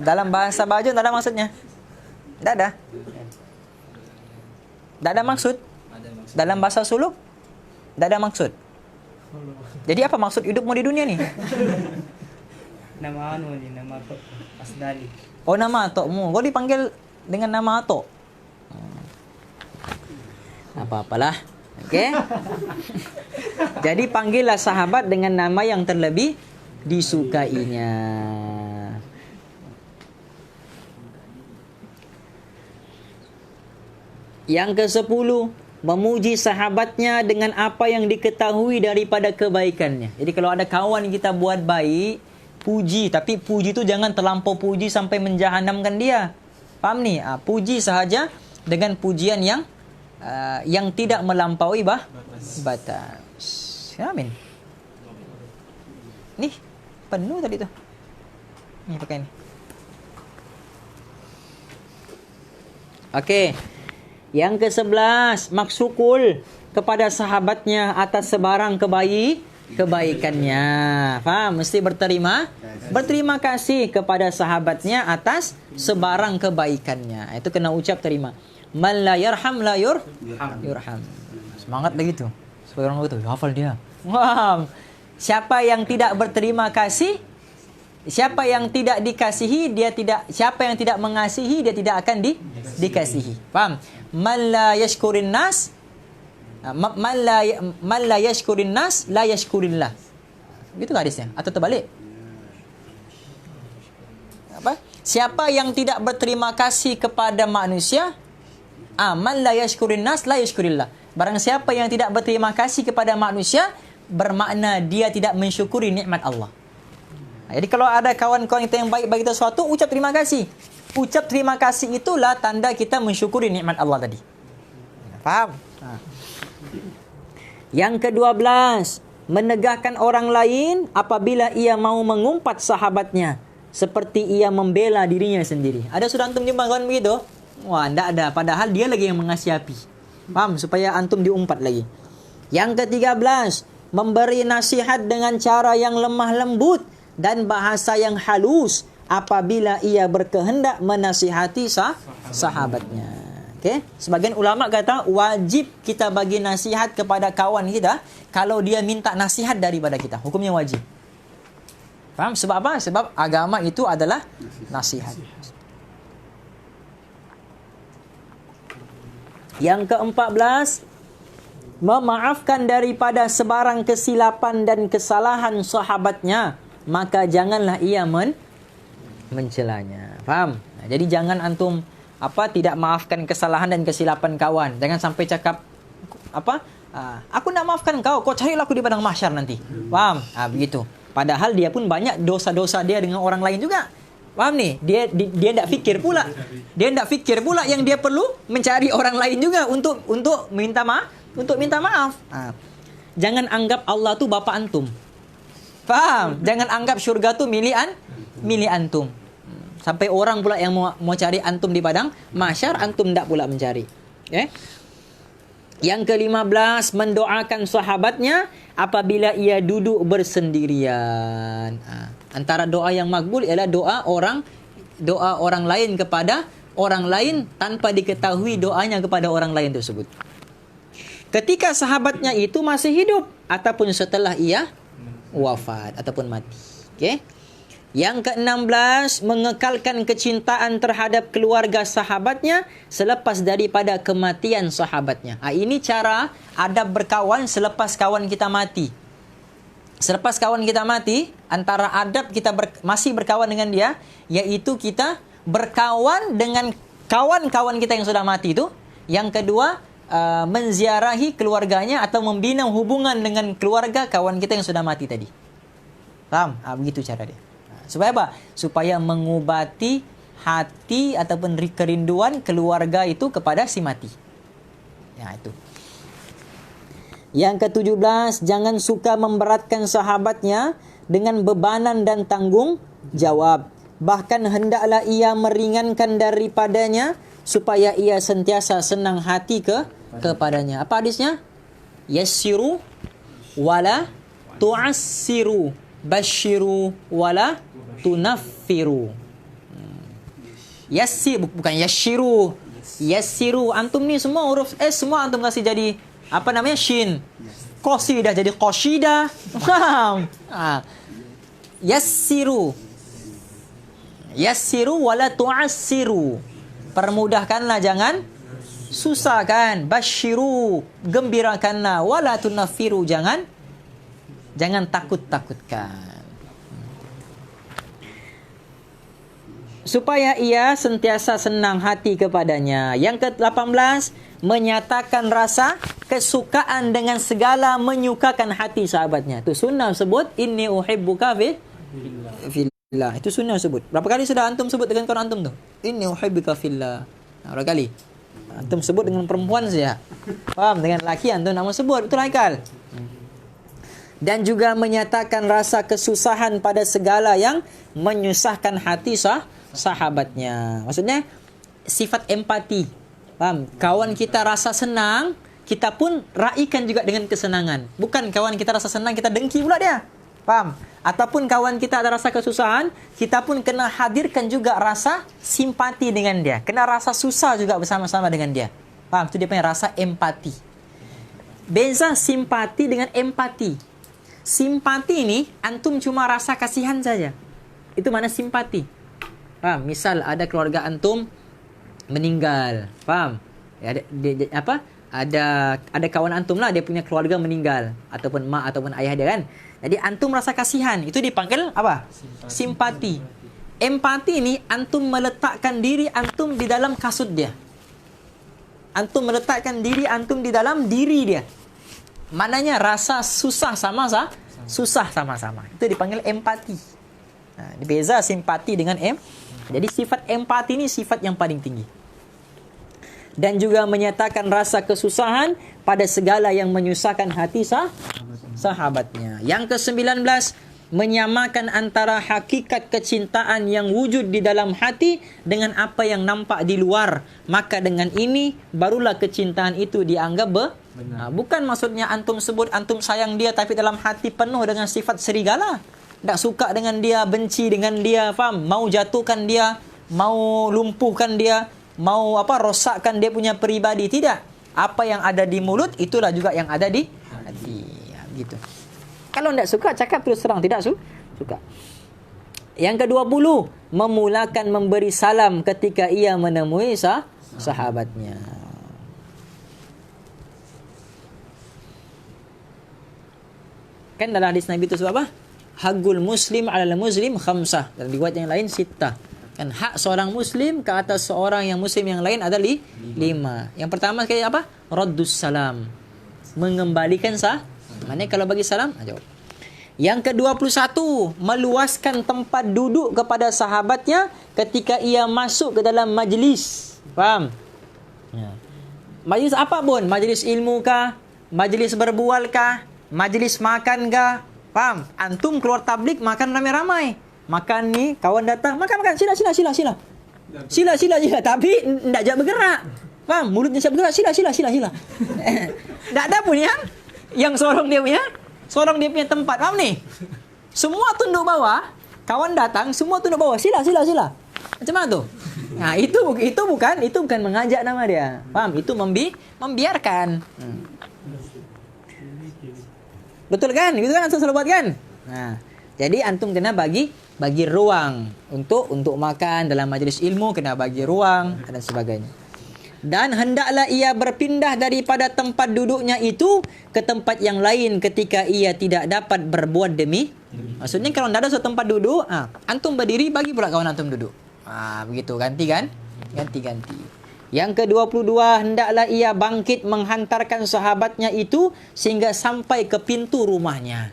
Dalam bahasa Bajon tak ada maksudnya? Tak ada. Tak ada maksud? Dalam bahasa Suluk? Tak ada maksud. Jadi apa maksud hidupmu di dunia ni? Nama Atok Asdali. Oh, nama Atokmu. Kau dipanggil dengan nama Atok. Apa-apalah. Okey. Jadi panggillah sahabat dengan nama yang terlebih disukainya. Yang ke-10, memuji sahabatnya dengan apa yang diketahui daripada kebaikannya. Jadi kalau ada kawan kita buat baik, puji. Tapi puji tu jangan terlampau puji sampai menjahanamkan dia. Faham ni? Puji sahaja dengan pujian yang tidak melampaui batas. Amin. Ni penuh tadi tu. Ni pakai ni. Okey. Yang ke-11, maksukul kepada sahabatnya atas sebarang kebaikannya. Faham? Mesti berterima kasih kepada sahabatnya atas sebarang kebaikannya. Itu kena ucap terima. Man la yarham la yurham. Semangat lagi tu. Sebagai orang tu, hafal dia. Wah. Siapa yang tidak berterima kasih, siapa yang tidak dikasihi, siapa yang tidak mengasihi, dia tidak akan dikasihi. Faham? Man la yashkurin nas man la yashkurin nas la yashkurillah. Gitu hadisnya atau terbalik? Apa? Siapa yang tidak berterima kasih kepada manusia, man la yashkurin nas la yashkurillah. Barang siapa yang tidak berterima kasih kepada manusia, bermakna dia tidak mensyukuri nikmat Allah. Jadi kalau ada kawan-kawan kita yang baik bagi kita sesuatu, ucap terima kasih. ucap terima kasih itulah tanda kita mensyukuri nikmat Allah tadi. Faham? Yang ke-12, menegahkan orang lain apabila ia mau mengumpat sahabatnya, seperti ia membela dirinya sendiri. Ada sudah antum jumpa kawan begitu? Wah, enggak ada. Padahal dia lagi yang mengasihapi. Faham? Supaya antum diumpat lagi. Yang ke-13, memberi nasihat dengan cara yang lemah lembut dan bahasa yang halus apabila ia berkehendak menasihati sahabatnya. Okey, sebagian ulama kata wajib kita bagi nasihat kepada kawan kita kalau dia minta nasihat daripada kita. Hukumnya wajib. Faham? Sebab apa? Sebab agama itu adalah nasihat. Yang ke-14, memaafkan daripada sebarang kesilapan dan kesalahan sahabatnya, maka janganlah ia mencelanya. Faham? Nah, jadi jangan antum tidak maafkan kesalahan dan kesilapan kawan. Jangan sampai cakap aku nak maafkan kau carilah aku di padang mahsyar nanti. Faham? Begitu. Padahal dia pun banyak dosa-dosa dia dengan orang lain juga. Faham ni? Dia tak fikir pula. Dia tak fikir pula yang dia perlu mencari orang lain juga untuk minta maaf. Jangan anggap Allah tu bapa antum. Faham? Jangan anggap syurga tu milik antum. Sampai orang pula yang mau cari antum di padang mahsyar, antum tak pula mencari. Okay? Yang ke-15, mendoakan sahabatnya apabila ia duduk bersendirian. Antara doa yang makbul ialah doa orang lain kepada orang lain tanpa diketahui doanya kepada orang lain tersebut. Ketika sahabatnya itu masih hidup ataupun setelah ia wafat ataupun mati. Okey. Yang ke-16, mengekalkan kecintaan terhadap keluarga sahabatnya selepas daripada kematian sahabatnya. Ini cara adab berkawan selepas kawan kita mati. Selepas kawan kita mati, antara adab kita masih berkawan dengan dia, iaitu kita berkawan dengan kawan-kawan kita yang sudah mati itu. Yang kedua, menziarahi keluarganya atau membina hubungan dengan keluarga kawan kita yang sudah mati tadi. Faham? Begitu cara dia. Supaya apa? Supaya mengubati hati ataupun kerinduan keluarga itu kepada si mati. Ya, itu. Yang ke-17, jangan suka memberatkan sahabatnya dengan bebanan dan tanggung jawab. Bahkan hendaklah ia meringankan daripadanya supaya ia sentiasa senang hati kepadanya. Apa hadisnya? Yassiru wala tu'assiru, basyiru wala tunaffiru. Bukan yassiru. Yassiru. Antum ni semua huruf S semua antum kasih jadi shin. Qasidah jadi qasidah. Faham? Yassiru. Yassiru wala tu'assiru. Permudahkanlah, jangan susahkan. Basyiru, gembirakanlah. Wala tunaffiru, jangan takut-takutkan. Supaya ia sentiasa senang hati kepadanya. Yang ke-18, menyatakan rasa kesukaan dengan segala menyukakan hati sahabatnya. Itu sunnah sebut inni uhibbuka fillah. Itu sunnah sebut. Berapa kali sudah antum sebut dengan kawan antum tu? Inni uhibbuka fillah. Berapa kali? Antum sebut dengan perempuan saja. Faham? Dengan lelaki antum nak sebut. Betul Haikal? Dan juga menyatakan rasa kesusahan pada segala yang menyusahkan hati sahabatnya. Maksudnya sifat empati. Faham? Kawan kita rasa senang, kita pun raikan juga dengan kesenangan. Bukan kawan kita rasa senang, kita dengki pula dia. Faham? Ataupun kawan kita ada rasa kesusahan, kita pun kena hadirkan juga rasa simpati dengan dia. Kena rasa susah juga bersama-sama dengan dia. Faham? Itu dia punya rasa empati. Beza simpati dengan empati. Simpati ini antum cuma rasa kasihan saja. Itu mana simpati. Faham? Misal ada keluarga antum meninggal. Faham? Ada kawan antum lah, dia punya keluarga meninggal, ataupun mak ataupun ayah dia kan. Jadi antum rasa kasihan, itu dipanggil apa? Simpati. Empati ini antum meletakkan diri antum di dalam kasut dia. Antum meletakkan diri antum di dalam diri dia. Maknanya rasa susah sama-sama. Itu dipanggil empati. Beza simpati dengan Jadi sifat empati ini sifat yang paling tinggi. Dan juga menyatakan rasa kesusahan pada segala yang menyusahkan hati sahabatnya. Yang ke-19, menyamakan antara hakikat kecintaan yang wujud di dalam hati dengan apa yang nampak di luar. Maka dengan ini barulah kecintaan itu dianggap bukan maksudnya antum sebut antum sayang dia tapi dalam hati penuh dengan sifat serigala. Tak suka dengan dia, benci dengan dia, faham? Mau jatuhkan dia, mau lumpuhkan dia, mau rosakkan dia punya peribadi. Tidak. Apa yang ada di mulut itulah juga yang ada di hati. Ya, gitu. Kalau tidak suka, cakap terus terang. Tidak suka. Yang ke-20, memulakan memberi salam ketika ia menemui sahabatnya. Kan dalam hadis Nabi itu sebab apa? Haqqul muslim 'alal muslim khamsah. Dalam riwayat yang lain sittah. Kan hak seorang muslim ke atas seorang yang muslim yang lain ada 5. Yang pertama sekali apa? Raddus salam. Mengembalikan maknanya kalau bagi salam, jawab. Yang ke-21, meluaskan tempat duduk kepada sahabatnya ketika ia masuk ke dalam majlis. Faham? Ya. Majlis apa pun, majlis ilmu kah, majlis berbual kah, majlis makan kah. Faham? Antum keluar tablik makan ramai-ramai. Makan ni, kawan datang, makan, sila. Sila. Tapi tidak jangan bergerak. Faham? Mulutnya siap bergerak, sila. Tak ada pun yang sorong dia punya tempat. Faham ni? Semua tunduk bawah, kawan datang, semua tunduk bawah. Sila. Macam mana tu? Nah, itu bukan mengajak nama dia. Faham? Itu membiarkan. Betul kan? Itu kan antum selalu buat kan? Nah, jadi antum kena bagi ruang untuk makan dalam majlis ilmu, kena bagi ruang dan sebagainya. Dan hendaklah ia berpindah daripada tempat duduknya itu ke tempat yang lain ketika ia tidak dapat berbuat demi. Maksudnya kalau tidak ada suatu tempat duduk, antum berdiri, bagi pula kawan antum duduk. Begitu, ganti. Yang ke-22, hendaklah ia bangkit menghantarkan sahabatnya itu sehingga sampai ke pintu rumahnya.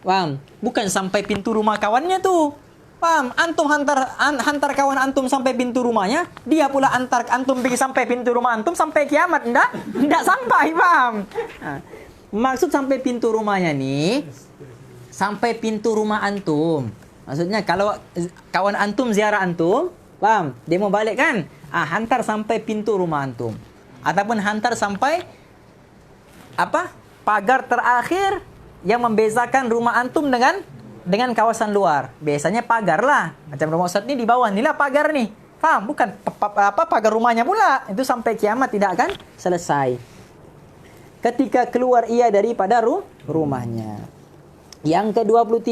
Paham? Bukan sampai pintu rumah kawannya tu. Paham? Antum hantar kawan antum sampai pintu rumahnya, dia pula antar antum pergi sampai pintu rumah antum sampai kiamat. Enggak sampai, paham? Maksud sampai pintu rumahnya ni, sampai pintu rumah antum. Maksudnya kalau kawan antum ziarah antum, paham? Dia mau balik kan? Hantar sampai pintu rumah antum. Ataupun hantar sampai pagar terakhir yang membezakan rumah antum dengan kawasan luar. Biasanya pagar lah. Macam rumah Ustaz ni di bawah ni lah pagar ni. Faham? Bukan pagar rumahnya pula. Itu sampai kiamat tidak akan selesai. Ketika keluar ia daripada rumahnya. Yang ke-23,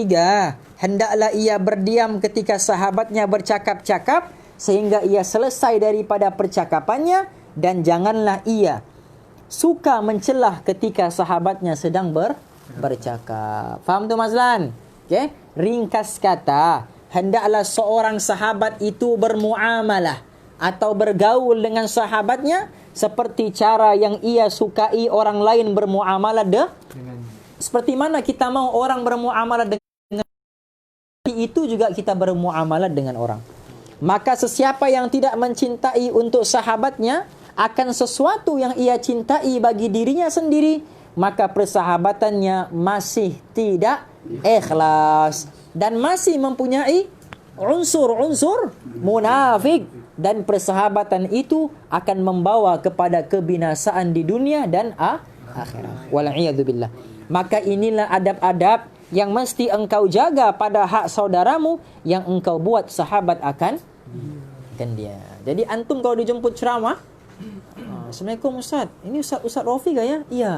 hendaklah ia berdiam ketika sahabatnya bercakap-cakap sehingga ia selesai daripada percakapannya, dan janganlah ia suka mencelah ketika sahabatnya sedang bercakap. Faham tu Mas Lan? Okay? Ringkas kata, hendaklah seorang sahabat itu bermuamalah atau bergaul dengan sahabatnya seperti cara yang ia sukai orang lain bermuamalah seperti mana kita mau orang bermuamalah dengan itu juga kita bermuamalah dengan orang. Maka sesiapa yang tidak mencintai untuk sahabatnya akan sesuatu yang ia cintai bagi dirinya sendiri, maka persahabatannya masih tidak ikhlas dan masih mempunyai unsur-unsur munafik, dan persahabatan itu akan membawa kepada kebinasaan di dunia dan akhirat. Wal'iyadzubillah. Maka inilah adab-adab yang mesti engkau jaga pada hak saudaramu yang engkau buat sahabat akan dia. Jadi antum kalau dijemput ceramah, Assalamualaikum Ustaz, ini Ustaz Rafi ke ya? Iya,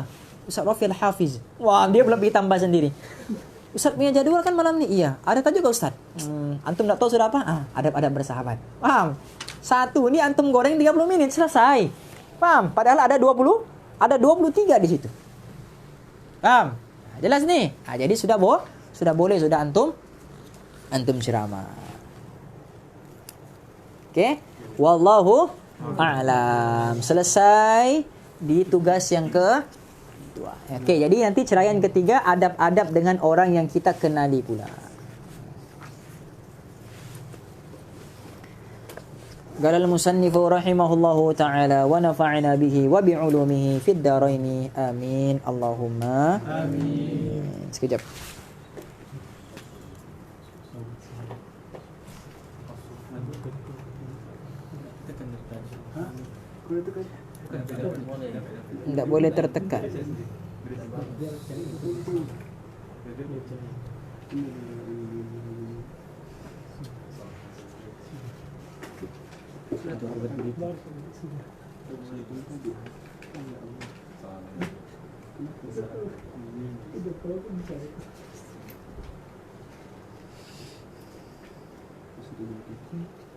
Ustaz Rafi Al-Hafiz. Wah, dia lebih tambah sendiri. Ustaz punya jadual kan malam ni? Iya. Ada tajuk ke Ustaz? Antum tak tahu sudah apa? Adab-adab bersahabat. Paham? Satu ni antum goreng 30 minit selesai. Paham? Padahal ada 23 di situ. Paham? Jelas ni? Jadi sudah boleh antum ceramah. Okey? Wallahu a'lam. Selesai di tugas yang kedua. Okey, jadi nanti ceraian ketiga, adab-adab dengan orang yang kita kenali pula. قال المصنف رحمه الله تعالى ونفعنا به وبعلومه في الدارين آمين اللهم آمين. Sekejap. Tak boleh tertekan.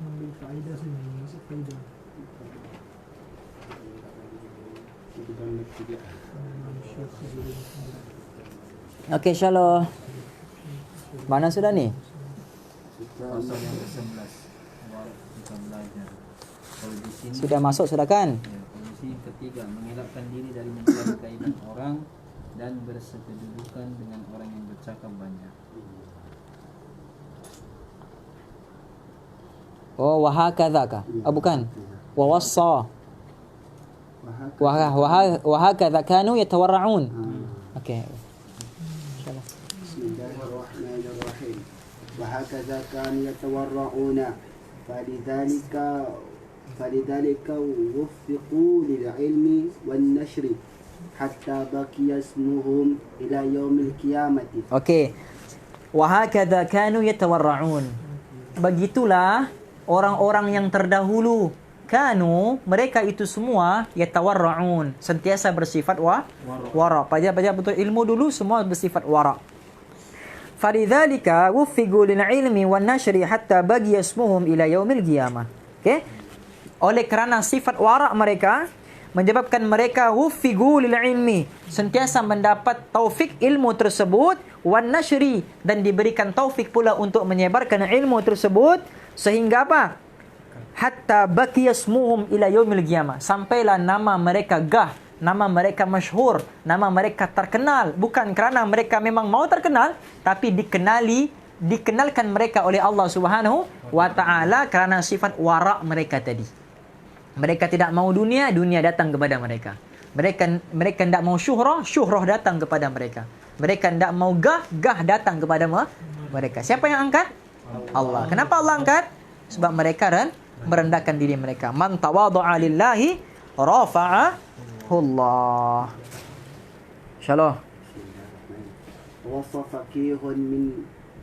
Ambil faedah sini, masuk faedah. Okey, insyaAllah. Mana sudah ni? Pasal yang ke-11 bukan belajar. Kalau di sini Sudah masuk sudah kan? ya, kalau di sini ketiga mengelakkan diri dari mencari kaidah orang dan bersekedudukan dengan orang yang bercakap banyak. Oh, wahakadzaka. Oh, bukan. Wa wassa. Wahakadza kanu yatawarra'un. Okey. Insyaallah. Bismillahirrahmanirrahim. وهكذا كانوا يتورعون فلذلك وفقوا للعلم والنشر حتى بقي اسمهم إلى يوم القيامة. Okey. Wahakadza kanu yatawarra'un. Begitulah orang-orang yang terdahulu. Kanu, mereka itu semua yatawarra'un, sentiasa bersifat wara. Pelajar betul ilmu dulu semua bersifat wara. Falidzalika wuffiqu lil ilmi wan nashri hatta bagiya ismuhum ila yaumil qiyamah. Okey? Oleh kerana sifat wara mereka menyebabkan mereka wuffiqu lil ilmi, sentiasa mendapat taufik ilmu tersebut, wan nashri, dan diberikan taufik pula untuk menyebarkan ilmu tersebut, sehingga apa? Hatta baqiya ismuhum ila yaumil qiyamah, sampailah nama mereka gah, nama mereka masyhur, nama mereka terkenal, bukan kerana mereka memang mau terkenal, tapi dikenalkan mereka oleh Allah Subhanahu wa taala kerana sifat wara mereka tadi. Mereka tidak mau dunia, dunia datang kepada mereka. Mereka tidak mau syuhrah, syuhrah datang kepada mereka. Mereka tidak mau gah, gah datang kepada mereka. Siapa yang angkat? Allah. Kenapa Allah angkat? Sebab mereka merendahkan diri mereka. Man tawadhu'a lillahi rafa'ahu Allah. Insyaallah. وصف فقيه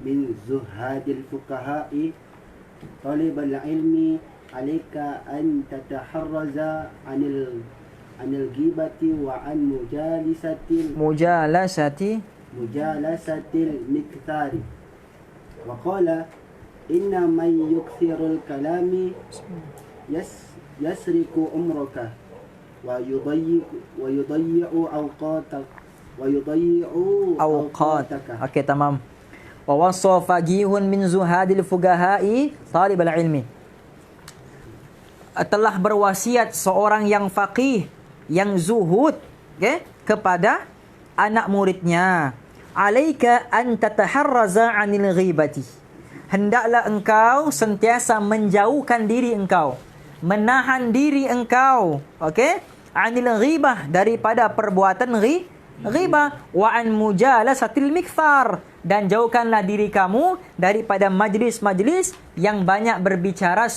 من زهاد الفقهاء طالب العلم عليك أن تتحرز عن الغيبة وعن مجالسة المكثار. وقال إن من يكثر الكلام يسرق عمرك ويضيع أوقاتك. Okey, tamam. Wa wasa faqihun min zuhadil fuqaha'i talibal ilmi. Telah berwasiat seorang yang faqih, yang zuhud, okay, kepada anak muridnya, alaika an tataharraza 'anil ghibati. Hendaklah engkau sentiasa menjauhkan diri engkau, menahan diri engkau, okey, 'anil ghibah, daripada perbuatan ghibah, wa an mujalasatil mikthar, dan jauhkanlah diri kamu daripada majlis-majlis yang banyak berbicara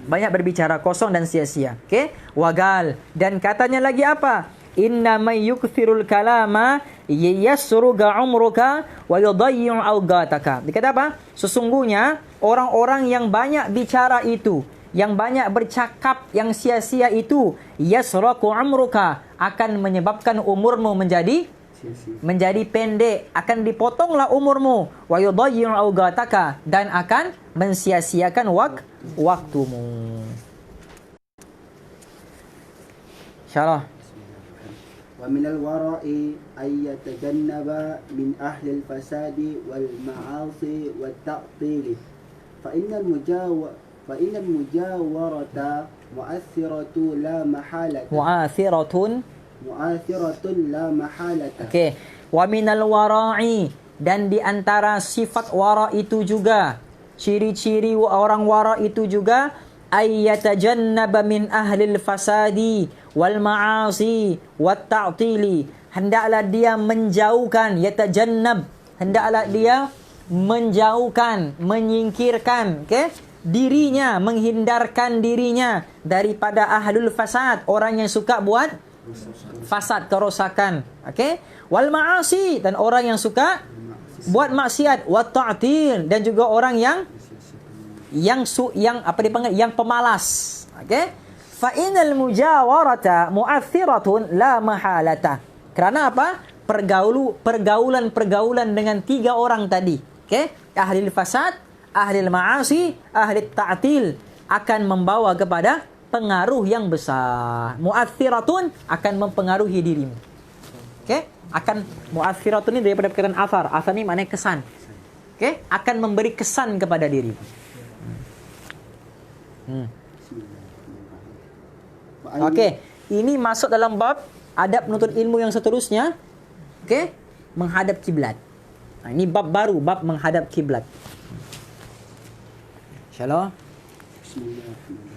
banyak berbicara kosong dan sia-sia. Okey, wagal, dan katanya lagi apa? Inna may yukthirul kalama yasruga umruka wa yudayyi'u awqataka. Dikata apa? Sesungguhnya orang-orang yang banyak bicara itu, yang banyak bercakap yang sia-sia itu, yasraku umruka, akan menyebabkan umurmu menjadi pendek, akan dipotonglah umurmu, wa yudayyi'u awqataka, dan akan mensia-siakan waktumu. Insyaallah. ومن الورع أن يتجنب من أهل الفساد والمعاصي والتعطيل فإن المجاورة مؤثرة لا محالة. Okey. Wa minal wara'i, dan di antara sifat wara itu juga, ciri-ciri orang wara itu juga, ay yatajannaba min ahlil fasadi wal ma'asi wat ta'tili. Hendaklah dia menjauhkan, yatajannab, hendaklah dia menjauhkan, menyingkirkan, dirinya, menghindarkan dirinya daripada ahlul fasad, orang yang suka buat fasad, kerosakan, wal ma'asi, dan orang yang suka buat maksiat, wat ta'til, dan juga orang yang apa dipanggil, yang pemalas. Fa inal mujawarata mu'athiratun la mahalata. Kerana apa? Pergaulan dengan 3 orang tadi, ahli fasad, ahli ma'asi, ahli ta'til, akan membawa kepada pengaruh yang besar. Mu'athiratun, akan mempengaruhi dirimu. Akan, mu'athiratun ini daripada perkataan athar. Athar ni maknanya kesan. Akan memberi kesan kepada dirimu. Ini masuk dalam bab adab penuntut ilmu yang seterusnya. Menghadap kiblat. Ini bab baru, bab menghadap kiblat. Insyaallah. Bismillahirrahmanirrahim.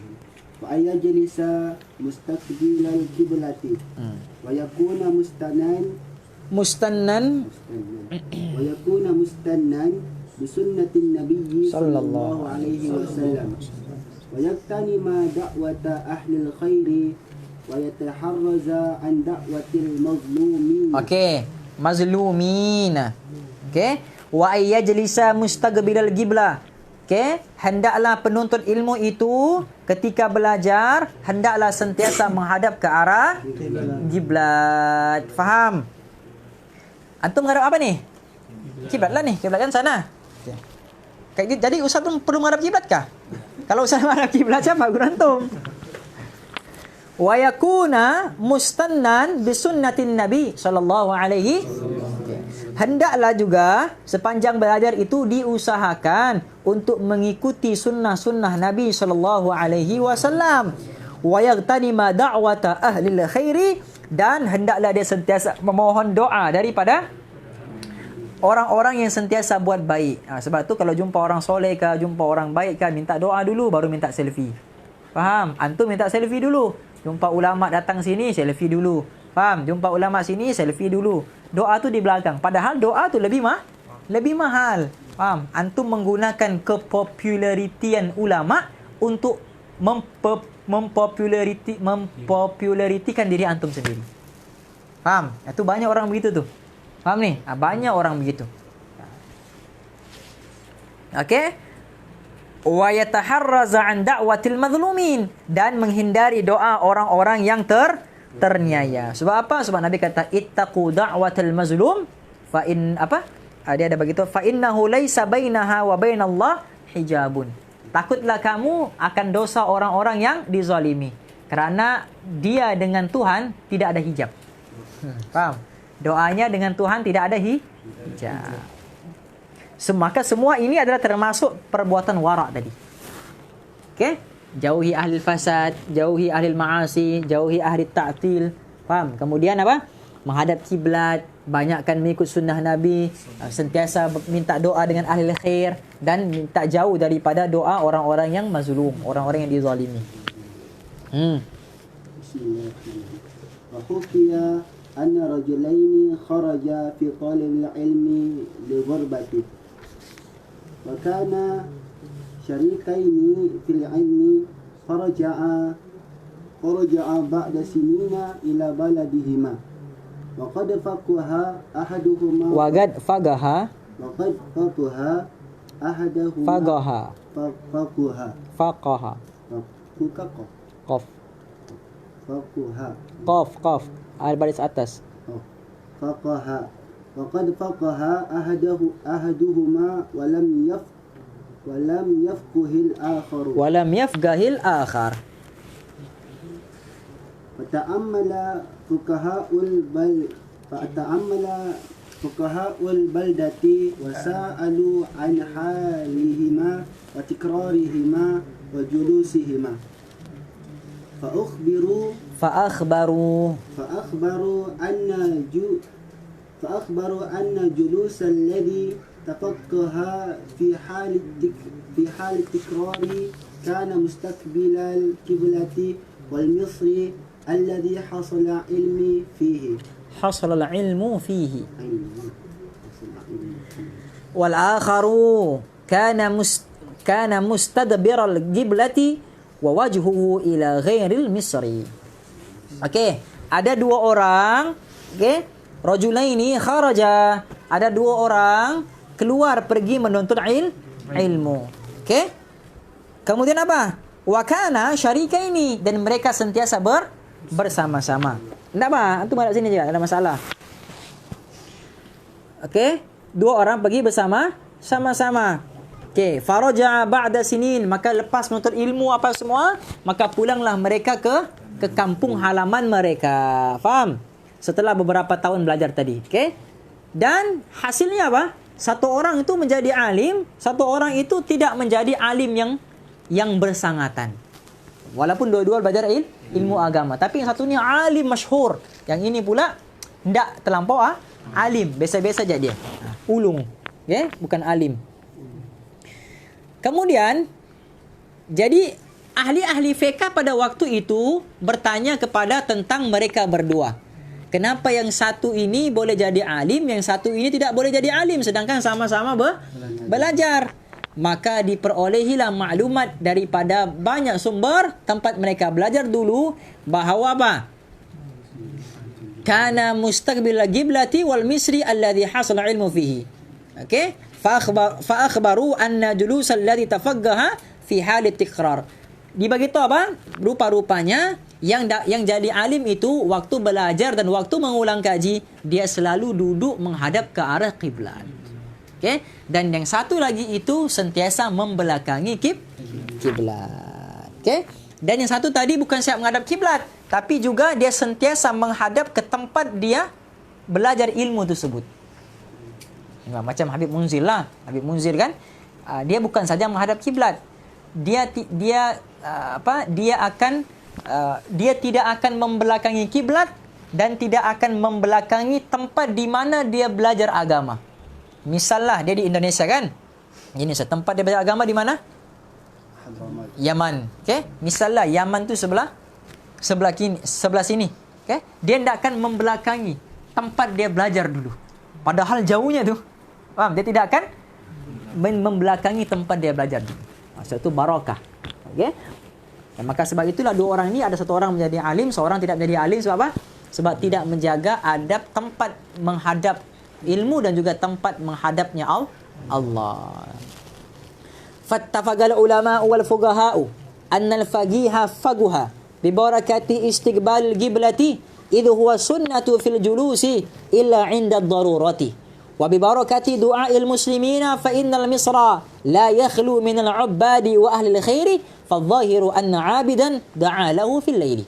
Wa ayyajlisa mustaqbilal qiblati wa yakuna mustannan wa yakuna mustannan bi sunnatin nabiyyi sallallahu alaihi wasallam wa yaktanima da'wata ahlil khairi wa yataharraza an da'watil mazlumin. Mazlumin. Wa ayyajlisa mustaqbilal qiblah. Hendaklah penuntut ilmu itu ketika belajar hendaklah sentiasa menghadap ke arah kiblat. Faham? Antum menghadap apa ni? Kiblat lah ni, kiblat kan sana. Jadi ustaz pun perlu menghadap kiblat kah? Kalau ustaz menghadap kiblat, siapa guru antum? Wa yakuna mustannan bi sunnatin nabi sallallahu alaihi. Hendaklah juga sepanjang belajar itu diusahakan untuk mengikuti sunnah-sunnah Nabi sallallahu alaihi wasallam. Wa yaghtanima da'wata ahlil khairi, dan hendaklah dia sentiasa memohon doa daripada orang-orang yang sentiasa buat baik. Sebab tu kalau jumpa orang soleh ke, jumpa orang baik ke, minta doa dulu baru minta selfie. Faham? Antum minta selfie dulu. Jumpa ulama datang sini, selfie dulu. Faham? Jumpa ulama sini, selfie dulu. Doa tu di belakang. Padahal doa tu lebih mahal. Faham? Antum menggunakan kepopularitian ulama untuk mempopularitikan diri antum sendiri. Faham? Itu banyak orang begitu tu. Faham ni? Banyak orang begitu. Wa yataharraza an da'watil mazlumin, dan menghindari doa orang-orang yang terniaya. Sebab apa? Sebab Nabi kata ittaqu da'watal mazlum fa in apa? Dia ada begitu, fa innahu laisa bainaha wa bainallah hijabun. Takutlah kamu akan dosa orang-orang yang dizalimi, kerana dia dengan Tuhan tidak ada hijab. Faham? Doanya dengan Tuhan tidak ada hijab. Maka semua ini adalah termasuk perbuatan wara' tadi. Jauhi ahli fasad, jauhi ahli ma'asi, jauhi ahli ta'til. Faham? Kemudian apa? Menghadap kiblat, banyakkan mengikut sunnah Nabi, sentiasa minta doa dengan ahli khair, dan minta jauh daripada doa orang-orang yang mazlum, orang-orang yang dizalimi. Bismillahirrahmanirrahim. Wa hukiya anna rajulaini kharaja fi talib al-ilmi li ghurbati wa kana syarikaini fil ilmi faraja'a ba'da sinina ila baladihima wa qad faqaha ahaduhuma qaf baris atas. Faqaha wa qad faqaha ahaduhuma wa lam yafqahil akhar. Fata'ammala fuqaha'ul baldati wa sa'alu an halihima wa tikrarihima wa julusihima. فأخبروا أن جلوس الذي تفقه في حال التكرار كان مستقبل القبلة والمصري الذي حصل علمي فيه. حصل العلم فيه. والآخر كان مستدبر القبلة ووجهه إلى غير المصري. Okey, ada dua orang, okey, rajulaini kharaja, ada dua orang keluar pergi menuntut ilmu. Okey? Kemudian apa? Wa kana syarikaini, dan mereka sentiasa bersama-sama. Enggak apa? Antum ada sini je, ada masalah. Okey, dua orang pergi sama-sama. Okey, faraja ba'da sinin, maka lepas menuntut ilmu apa semua, maka pulanglah mereka ke kampung halaman mereka. Faham? Setelah beberapa tahun belajar tadi. Okey? Dan hasilnya apa? Satu orang itu menjadi alim, satu orang itu tidak menjadi alim yang bersangatan. Walaupun dua-dua belajar ilmu agama, tapi yang satunya alim masyhur, yang ini pula tidak terlampau alim, biasa-biasa saja dia. Ulung. Okey? Bukan alim. Kemudian jadi ahli-ahli fiqh pada waktu itu bertanya kepada tentang mereka berdua. Kenapa yang satu ini boleh jadi alim, yang satu ini tidak boleh jadi alim, sedangkan sama-sama belajar? Maka diperolehilah maklumat daripada banyak sumber tempat mereka belajar dulu bahawa apa? Kana mustaqbil al-qiblati wal misri alladhi hasala ilmu fihi. Okey? Fa akhbaru anna julus alladhi tafaqaha fi hal tikrar. Dibagi tahu apa? Rupa-rupanya yang jadi alim itu waktu belajar dan waktu mengulang kaji, dia selalu duduk menghadap ke arah kiblat. Okey? Dan yang satu lagi itu sentiasa membelakangi kiblat. Okey? Dan yang satu tadi bukan siap menghadap kiblat, tapi juga dia sentiasa menghadap ke tempat dia belajar ilmu tersebut. Macam Habib Munzir lah. Habib Munzir kan, dia bukan saja menghadap kiblat. Dia tidak akan membelakangi kiblat dan tidak akan membelakangi tempat di mana dia belajar agama. Misalnya dia di Indonesia kan, ini setempat dia belajar agama di mana? Yaman. Okey, misalnya Yaman tu sebelah sini. Okey, dia tidak akan membelakangi tempat dia belajar dulu, padahal jauhnya tu. Faham? Dia tidak akan membelakangi tempat dia belajar dulu. Maksud itu barakah. Okey. Dan maka sebab itulah dua orang ini, ada satu orang menjadi alim, seorang tidak menjadi alim. Sebab apa? Sebab tidak menjaga adab tempat menghadap ilmu dan juga tempat menghadapnya Allah. Fattafaqal ulama wal fuqaha'u anna al-faqiha faguha bi barakati istiqbal al-qiblati idh huwa sunnatu fil julusi illa 'inda ad-darurati. وببركة دعاء المسلمين فإن المصر لا يخلو من العباد وأهل الخير فالظاهر أن عابدا دعا له في الليل.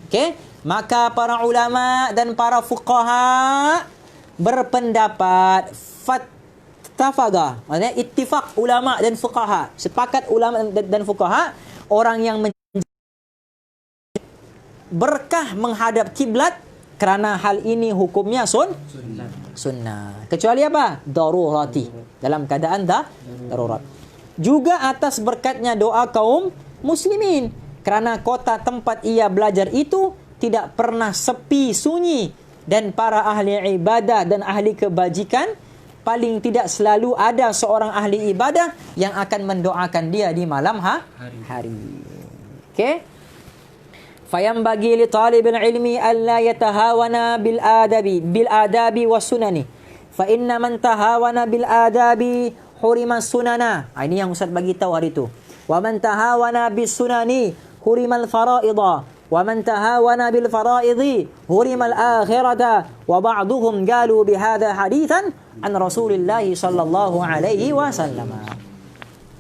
Okay? Maka para ulama dan para fuqaha berpendapat fattafaqa, maksudnya ittifaq ulama dan fuqaha, sepakat ulama dan fuqaha, orang yang berkah menghadap kiblat kerana hal ini hukumnya sunnah. Kecuali apa? Darurati. Dalam keadaan darurat. Juga atas berkatnya doa kaum muslimin. Kerana kota tempat ia belajar itu tidak pernah sepi sunyi. Dan para ahli ibadah dan ahli kebajikan, paling tidak selalu ada seorang ahli ibadah yang akan mendoakan dia di malam hari. Okey? Fayambagi li talibil ilmi alla yatahawana bil adabi was sunani. Fa inna man tahawana bil adabi hurima sunana. Ini yang Ustaz bagi tahu hari itu. Wa man tahawana bis sunani hurimal faraida. Wa man tahawana bil faraidi hurimal akhirata. Wa ba'duhum qalu bi hadha hadithan an Rasulillah sallallahu alaihi wasallam.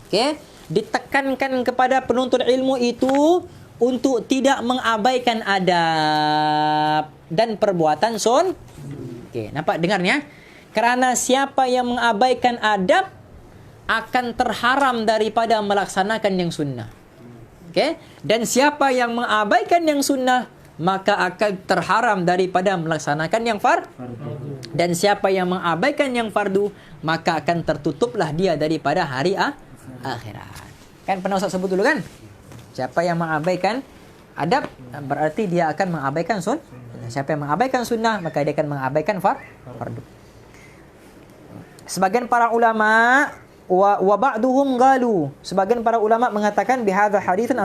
Okey, ditekankan kepada penuntut ilmu itu untuk tidak mengabaikan adab dan perbuatan Okey, nampak dengarnya? Kerana siapa yang mengabaikan adab akan terharam daripada melaksanakan yang sunnah. Okey? Dan siapa yang mengabaikan yang sunnah maka akan terharam daripada melaksanakan yang fardu. Dan siapa yang mengabaikan yang fardu maka akan tertutuplah dia daripada hari akhirat. Kan pernah Ustaz sebut dulu kan? Siapa yang mengabaikan adab, berarti dia akan mengabaikan sunnah. Siapa yang mengabaikan sunnah, maka dia akan mengabaikan fardu. Sebagian para ulama wa ba'duhum qalu, sebagian para ulama mengatakan bihadza haditsun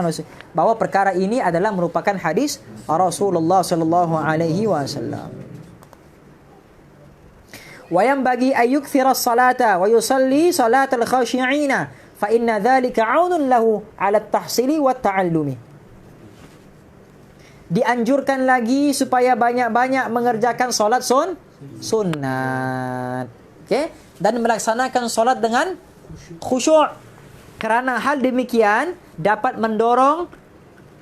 bahwa perkara ini adalah merupakan hadis Rasulullah sallallahu alaihi wasallam. Wa yanbaghi an yukthira as-salata wa yusalli salatal khashi'ina fa inna dzalika 'aunun lahu 'ala at-tahsili wa at-ta'allumi. Dianjurkan lagi supaya banyak-banyak mengerjakan solat sunat. Okey, dan melaksanakan solat dengan khusyuk. Kerana hal demikian dapat mendorong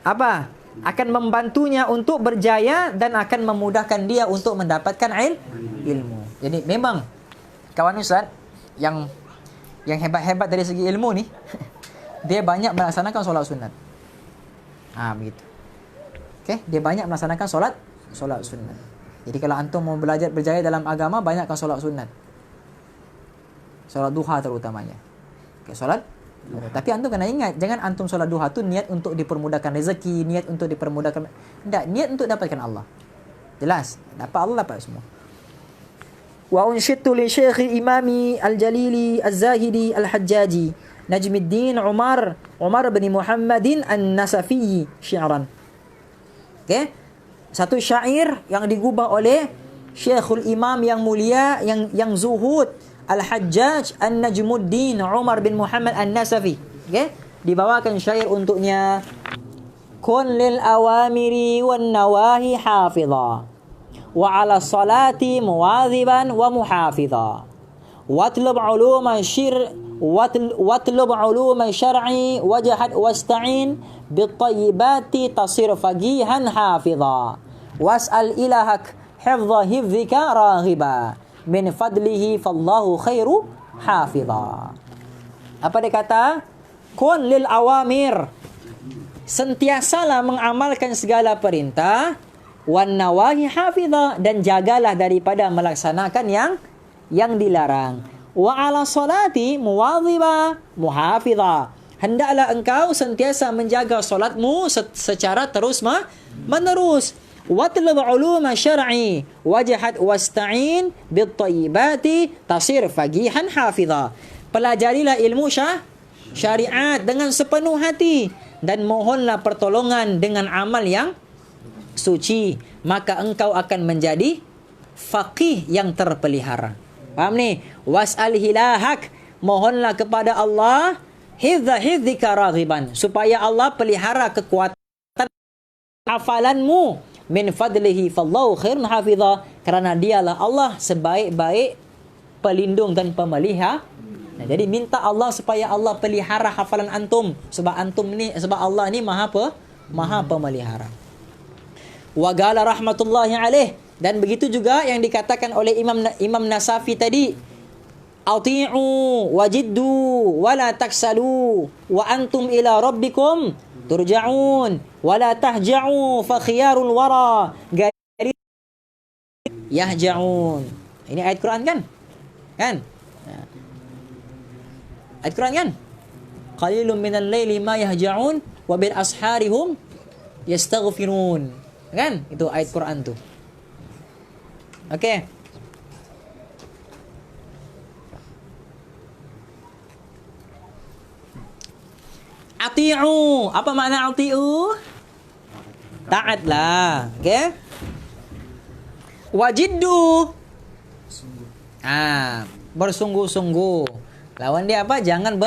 apa? Akan membantunya untuk berjaya dan akan memudahkan dia untuk mendapatkan ilmu. Jadi memang kawan Ustaz yang hebat-hebat dari segi ilmu ni dia banyak melaksanakan solat sunat. Begitu. Okey, dia banyak melaksanakan solat sunat. Jadi kalau antum mau belajar berjaya dalam agama, banyakkan solat sunat. Solat duha terutamanya. Okey, solat. Tapi antum kena ingat, jangan antum solat duha tu niat untuk dipermudahkan rezeki, niat untuk dipermudahkan. Tidak, niat untuk dapatkan Allah. Jelas, dapat Allah dapat semua. Wa unshidtu li Syekh Imami Al-Jalili Az-Zahidi Al-Hajjaji Najmuddin Umar bin Muhammadin An-Nasafi syi'ran. Okey. Satu syair yang digubah oleh Syekhul Imam yang mulia yang zuhud Al-Hajjaj An-Najmuddin Umar bin Muhammad An-Nasafi. Okey. Dibawakan syair untuknya. Kun lil awamiri wan nawahi hafidha wa ala salati muwadhiban wa muhafidha watlub uluma syar'i wajhad wasta'in bit-tayyibati tasir faqihan hafidha was'al ilahak hifdha hifdhika raghiba min fadlihi fallahu khairu hafidha. Apa dia kata? Kun lil awamir, sentiasalah mengamalkan segala perintah, wan nawahi hafidha, dan jagalah daripada melaksanakan yang dilarang. Wa ala salati muwadhiba muhafidha, hendaklah engkau sentiasa menjaga solatmu secara terus menerus. Watlub uluma syar'i wajhad wasta'in bit-tayyibati tasir faqihan hafidha. Pelajarilah ilmu syariat dengan sepenuh hati dan mohonlah pertolongan dengan amal yang suci, maka engkau akan menjadi faqih yang terpelihara. Faham ni? Was'al hilahak, mohonlah kepada Allah hifdhika raghiban, supaya Allah pelihara kekuatan hafalanmu. Min fadlihi fallahu khairun hafidha, kerana dialah Allah sebaik-baik pelindung dan pemelihara. Jadi minta Allah supaya Allah pelihara hafalan antum, sebab Allah ni maha pemelihara. Wa qala rahmatullahi alaih, dan begitu juga yang dikatakan oleh Imam Nasafi tadi, ati'u wajiddu wala taksalu wa antum ila rabbikum turja'un wala tahja'u fa khiyarul wara yahja'un. Ini ayat Quran kan? Ayat Quran kan? Qalilun minal laili ma yahja'un wa bil asharihum yastaghfirun. Kan? Itu ayat Quran tu. Okey. Ati'u. Apa makna ati'u? Taatlah. Okey? Wajiddu. Bersungguh-sungguh. Lawan dia apa? Jangan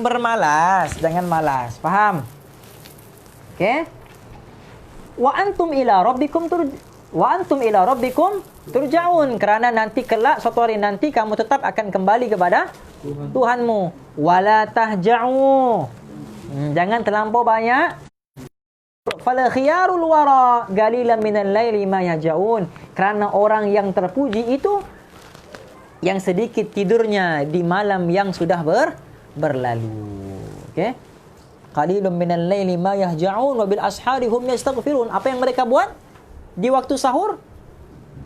bermalas, jangan malas. Faham? Okey? Wa antum ila rabbikum turja'un, kerana nanti kelak, suatu hari nanti kamu tetap akan kembali kepada Tuhanmu. Wala tahja'u, jangan terlampau banyak. Fala khiyarul wara qalilan minal laili ma yahja'un, kerana orang yang terpuji itu yang sedikit tidurnya di malam yang sudah berlalu. Okey? Qalilun minal laili ma yahja'un wa bil ashari hum yastaghfirun. Apa yang mereka buat di waktu sahur?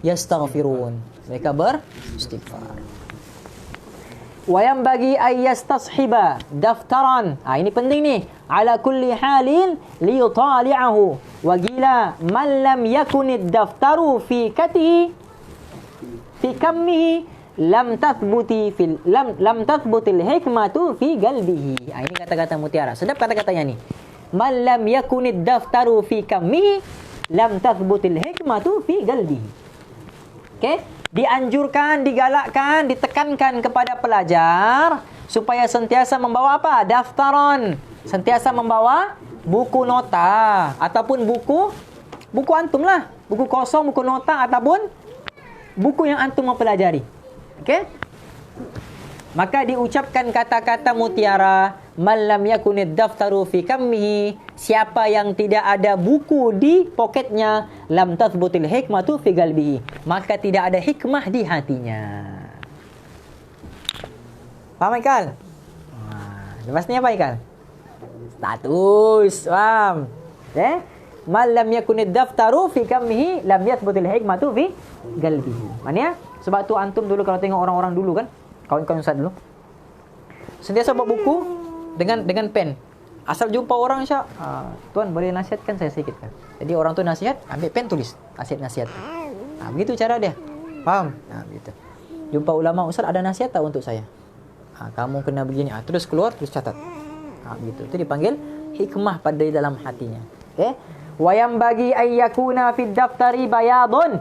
Yastaghfirun. Mereka beristighfar. Wa yanbaghi ay yastashiba daftaran. Ini penting nih. Ala kulli halin li yutali'ahu. Wa qila man lam yakun ad-daftaru fi katihi fi kammihi lam tathbutil hikmatu fi qalbihi. Ini kata-kata mutiara. Sedap kata-katanya nih. Man lam yakunid daftaru fi kammihi lam tathbutil hikmatu fi qalbihi. Okey? Dianjurkan, digalakkan, ditekankan kepada pelajar supaya sentiasa membawa apa? Daftaron. Sentiasa membawa buku nota ataupun buku antum lah. Buku kosong, buku nota ataupun buku yang antum mempelajari. Okey? Maka diucapkan kata-kata mutiara, man lam yakunid daftaru fi kammihi, siapa yang tidak ada buku di poketnya, lam tathbutil hikmatu fi qalbihi, maka tidak ada hikmah di hatinya. Paham Ikal? Lepas ni apa Ikal? Status. Paham? Man lam yakunid daftaru fi kammihi lam yathbutil hikmatu fi qalbihi. Maknanya sebab tu antum dulu kalau tengok orang-orang dulu kan, kawan-kawan Ustaz dulu, sentiasa bawa buku dengan pen. Asal jumpa orang Syak, tuan boleh nasihatkan saya sedikit kan. Jadi orang tu nasihat, ambil pen tulis nasihat. Begitu cara dia. Faham? Begitu. Jumpa ulama, Ustaz ada nasihat tak untuk saya? Kamu kena begini. Terus keluar, terus catat. Begitu. Itu dipanggil hikmah pada dalam hatinya. Okey? Wa yanbaghi ay yakuna fid daftari bayadun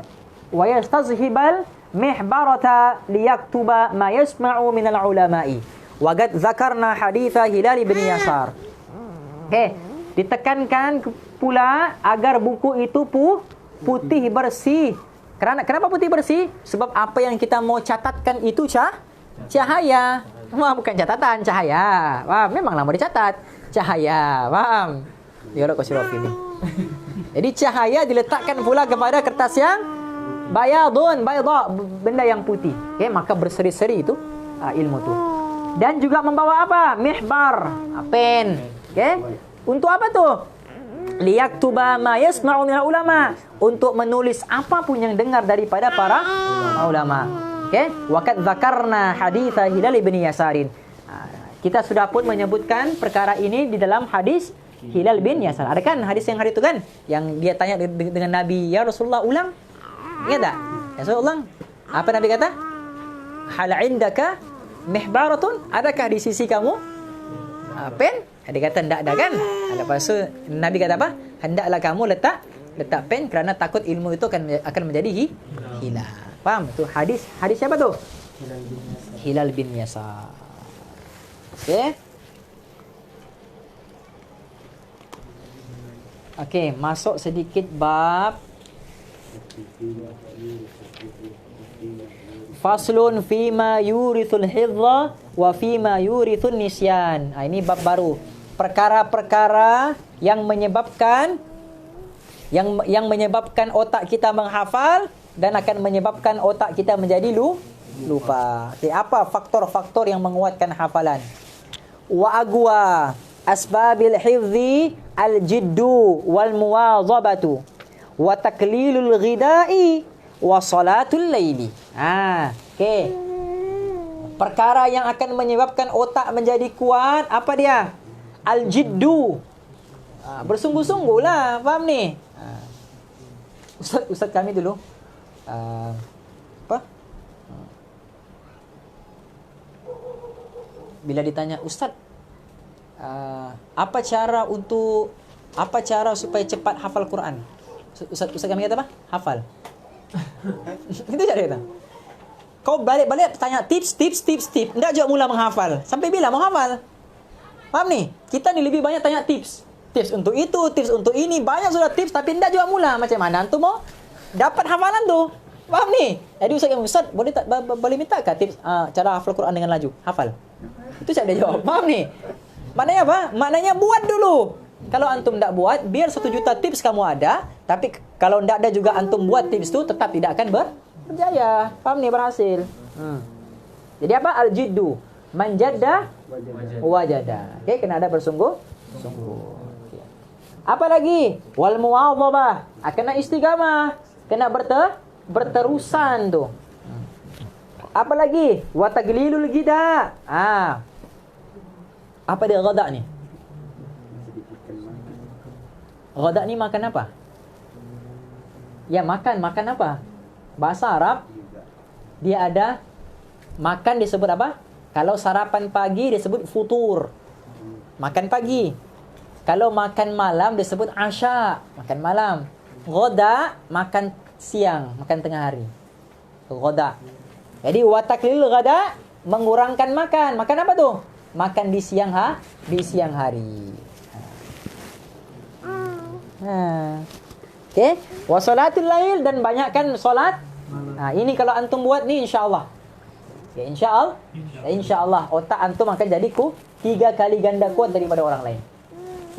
wa yastazhibal mihbarata liyaktuba ma yasma'u minal ulama'i. Wa qad zakarna haditha Hilal bin Yasar. Okey, ditekankan pula agar buku itu putih bersih. Kenapa putih bersih? Sebab apa yang kita mau catatkan itu cahaya. Bukan catatan, cahaya. Paham? Memanglah mau dicatat. Cahaya, paham? Ya Allah kasih ini. Jadi cahaya diletakkan pula kepada kertas yang bayadun, bayda, benda yang putih. Okey, maka berseri-seri itu ilmu tu. Dan juga membawa apa? Mihbar, pen. Okey? Untuk apa tu? Liyaktuba ma yasma'u minal ulama, untuk menulis apa pun yang dengar daripada para ulama. Okey? Waqad zakarna haditha Hilal bin Yasarin. Kita sudah pun menyebutkan perkara ini di dalam hadis Hilal bin Yasar. Ada kan hadis yang hari itu kan? Yang dia tanya dengan Nabi, "Ya Rasulullah, ulang." Ingat tak? Ya Rasulullah, apa Nabi kata? "Hal indaka mihbaratun?" Adakah di sisi kamu pen? Dia kata tidak ada kan? Lepas tu Nabi kata apa? Hendaklah kamu letak pen kerana takut ilmu itu akan menjadi hilang. Faham? Tu hadis siapa tu? Hilal bin Yasar. Okey. Okey, masuk sedikit bab faslun fima yurithul hifdha wa fima yurithun nisyan. Ini bab baru. Perkara-perkara yang menyebabkan otak kita menghafal dan akan menyebabkan otak kita menjadi lupa. Okey, apa faktor-faktor yang menguatkan hafalan? Wa agwa asbabil hifdhi al-jiddu wal muwadhabatu wa taklilul ghidai wa salatul laili. Okey. Perkara yang akan menyebabkan otak menjadi kuat, apa dia? Al-jiddu. Bersungguh-sungguhlah, faham ni? Ustaz kami dulu bila ditanya, "Ustaz, apa cara supaya cepat hafal Quran?" Ustaz kami kata apa? Hafal. Itu cara kita. Kau balik-balik tanya tips. Enggak juga mula menghafal. Sampai bila mau hafal? Faham ni? Kita ni lebih banyak tanya tips. Tips untuk itu, tips untuk ini. Banyak sudah tips tapi enggak juga mula. Macam mana antum mau dapat hafalan tu? Faham ni? Jadi Ustaz boleh minta ke tips cara hafal Quran dengan laju? Hafal. Itu cara dia jawab. Faham ni? Maknanya apa? Maknanya buat dulu. Kalau antum tak buat, biar 1 juta tips kamu ada, tapi kalau tak ada juga antum buat tips tu, tetap tidak akan berjaya. Faham ni? Berhasil. Jadi apa? Al-jiddu. Man jadda wajada. Okey, kena ada bersungguh-sungguh. Okay. Apa lagi? Wal muwadhabah. Kena istiqamah. Kena berterusan tu. Apa lagi? Wa taglilul ghida. Apa dia ghada ni? Ghada ni makan apa? Ya, makan apa? Bahasa Arab dia ada makan disebut apa? Kalau sarapan pagi disebut futur. Makan pagi. Kalau makan malam disebut asya, makan malam. Ghada makan siang, makan tengah hari. Ghada. Jadi wa taklil ghada mengurangkan makan. Makan apa tuh? Makan di siang hari. Okey, wa salatul lail dan banyakkan solat. Ini kalau antum buat ni insya-Allah. Ya, insya-Allah otak antum akan jadi 3 kali ganda kuat daripada orang lain.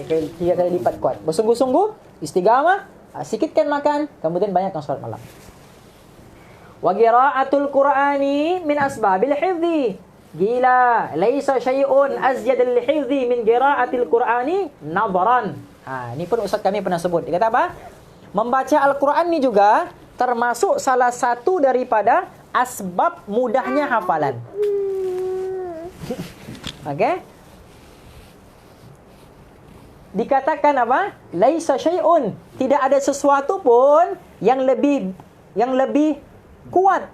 3 kali lipat kuat. Bersungguh-sungguh, istiqamah, sikitkan makan, kemudian banyakkan solat malam. Wa qira'atul Qur'ani min asbabil hifdzi. Gila, laisa syai'un azyad lil hifdzi min qira'atil Qur'ani nadharan. Ini pun ustaz kami pernah sebut. Dia kata apa? Membaca Al-Quran ni juga termasuk salah satu daripada asbab mudahnya hafalan. Okey? Dikatakan apa? Laisa syai'un, tidak ada sesuatu pun yang lebih kuat,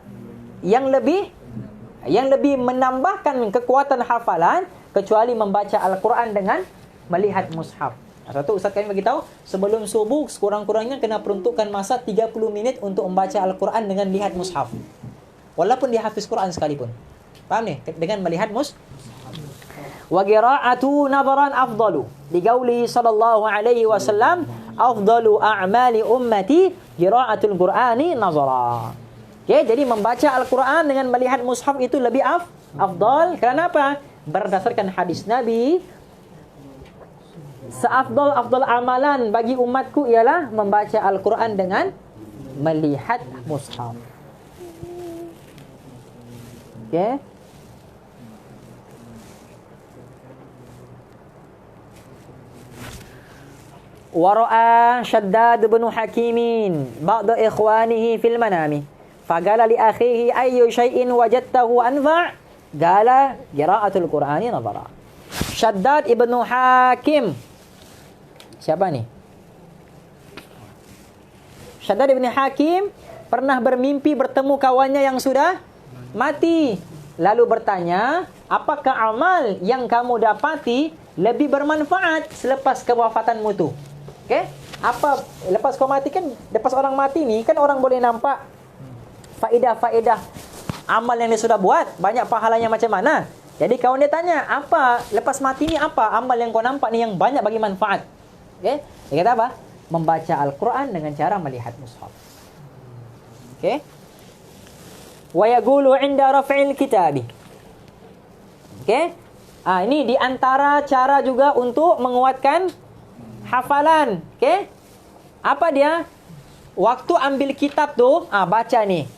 yang lebih menambahkan kekuatan hafalan kecuali membaca Al-Quran dengan melihat mushaf. Satu ustaz kami beritahu, sebelum subuh sekurang-kurangnya kena peruntukkan masa 30 minit untuk membaca Al-Quran dengan lihat mushaf. Walaupun dia hafiz Quran sekalipun. Faham ni? Dengan melihat mushaf. Wa qira'atu nadharan afdalu. Liqauli sallallahu alaihi wasallam, afdalu a'mali ummati qira'atul Qur'ani nadhara. Okay, jadi membaca Al-Quran dengan melihat mushaf itu lebih afdal. Kenapa? Berdasarkan hadis Nabi, seafdal amalan bagi umatku ialah membaca Al-Quran dengan melihat mushaf. Okay. Wara'a Shaddad bin Hakimin ba'da ikhwanihi fil manami faqala li akhihi ayyu shay'in wajadtahu anfa' qala qira'atul Qur'ani nadhara. Shaddad ibn Hakim. Siapa ni? Shaddad ibn Hakim pernah bermimpi bertemu kawannya yang sudah mati. Lalu bertanya, apakah amal yang kamu dapati lebih bermanfaat selepas kewafatanmu tu? Okey? Apa lepas kau mati kan, lepas orang mati ni kan orang boleh nampak faedah-faedah amal yang dia sudah buat, banyak pahalanya macam mana. Jadi kawan dia tanya, apa lepas mati ni apa amal yang kau nampak ni yang banyak bagi manfaat? Okey? Dia kata apa? Membaca Al-Quran dengan cara melihat mushaf. Okey? Wa yaqulu 'inda raf'il kitabi. Okey? Ini di antara cara juga untuk menguatkan hafalan. Okey? Apa dia? Waktu ambil kitab tu, baca ni.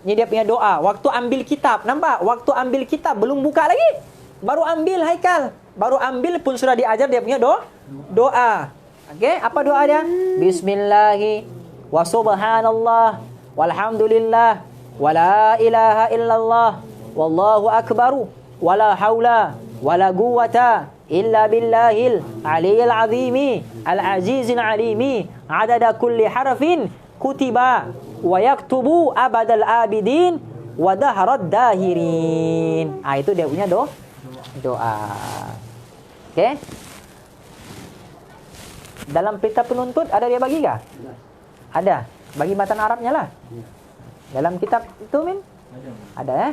Ni dia punya doa. Waktu ambil kitab, nampak? Waktu ambil kitab belum buka lagi. Baru ambil Haikal. Baru ambil pun sudah diajar dia punya doa. Okey, apa doa dia? Bismillahi wa subhanallah walhamdulillah wala ilaha illallah wallahu akbaru wala haula wala quwwata illa billahil aliyil azimi al azizil alimi adada kulli harfin kutiba wa yaktubu abadal abidin wa dahrad dahirin. Itu dia punya doa. Okey? Dalam peta penuntut ada dia bagi kah? Ada. Bagi matan Arabnya lah. Dalam kitab itu Min? Ada.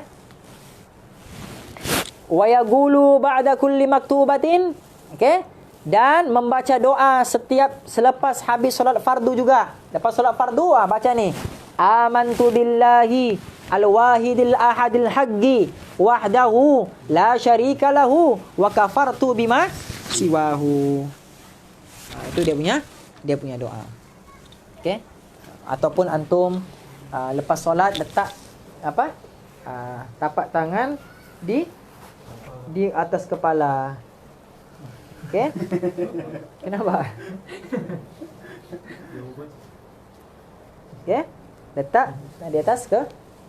Wa yaqulu ba'da kulli maktubatin. Okey? Dan membaca doa selepas habis solat fardu juga. Lepas solat fardu baca ni. Amantu billahi al-wahidil ahadil haqqi wahdahu la syarika lahu wa kafartu bima siwahu. Itu dia punya doa. Okey? Ataupun antum lepas solat letak tapak tangan di atas kepala. Okey? Kenapa? Okey? Letak di atas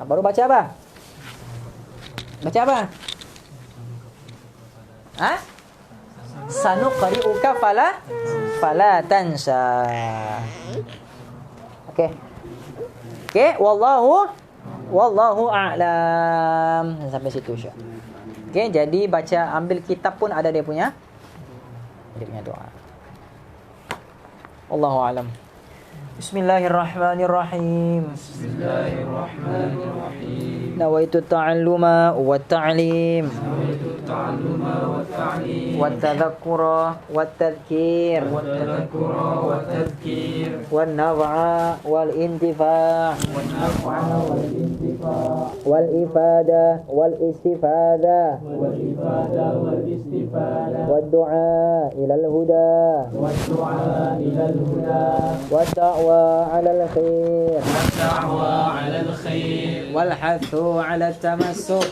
baru baca apa? Baca apa? Ha? Sanuqri'uka fala tansa. Okey. Okey, wallahu a'lam. Sampai situ Syah. Okey, jadi baca ambil kitab pun ada dia punya doa. Wallahu a'lam. Bismillahirrahmanirrahim. Nawaitu ta'alluma wa ta'lim wa tadhakkura wa tadhkir wa naf'a wal intifa' wal ifada wal istifada wa du'a ila al huda wa da'wa 'ala al khair wal hathu 'ala at-tamassuk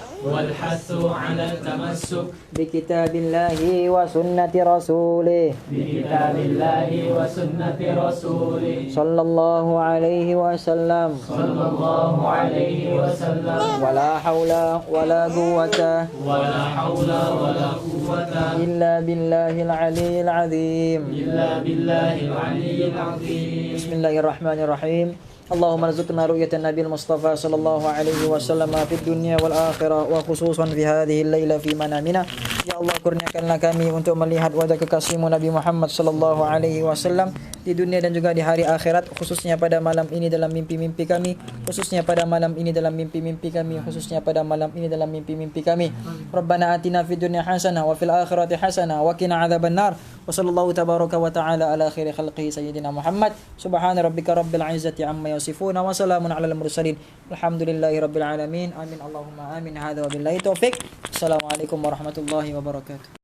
bi kitabillahi wa sunnati rasulih sallallahu alaihi wasallam wala haula wala quwwata illa billahil aliyyil azim. Bismillahirrahmanirrahim. Allahumma rzuqna ru'yatan Nabil Mustafa sallallahu alaihi wasallam fid dunya wal akhirah wa khususan fi hadhihi al-laila fi manamina. Ya Allah, kurniakanlah kami untuk melihat wajah kekasihmu Nabi Muhammad sallallahu alaihi wasallam di dunia dan juga di hari akhirat, khususnya pada malam ini dalam mimpi-mimpi kami, khususnya pada malam ini dalam mimpi-mimpi kami, khususnya pada malam ini dalam mimpi-mimpi kami. Rabbana atina fid dunya hasanah wa fil akhirati hasanah wa qina adzabannar. Wa sallallahu tabaraka wa ta'ala ala khairi khalqihi sayyidina Muhammad. Subhana rabbika rabbil izzati amma yasifuna wa salamun alal mursalin. Alhamdulillahi rabbil alamin. Amin Allahumma amin. Hadza wa billahi taufik. Assalamualaikum warahmatullahi wabarakatuh.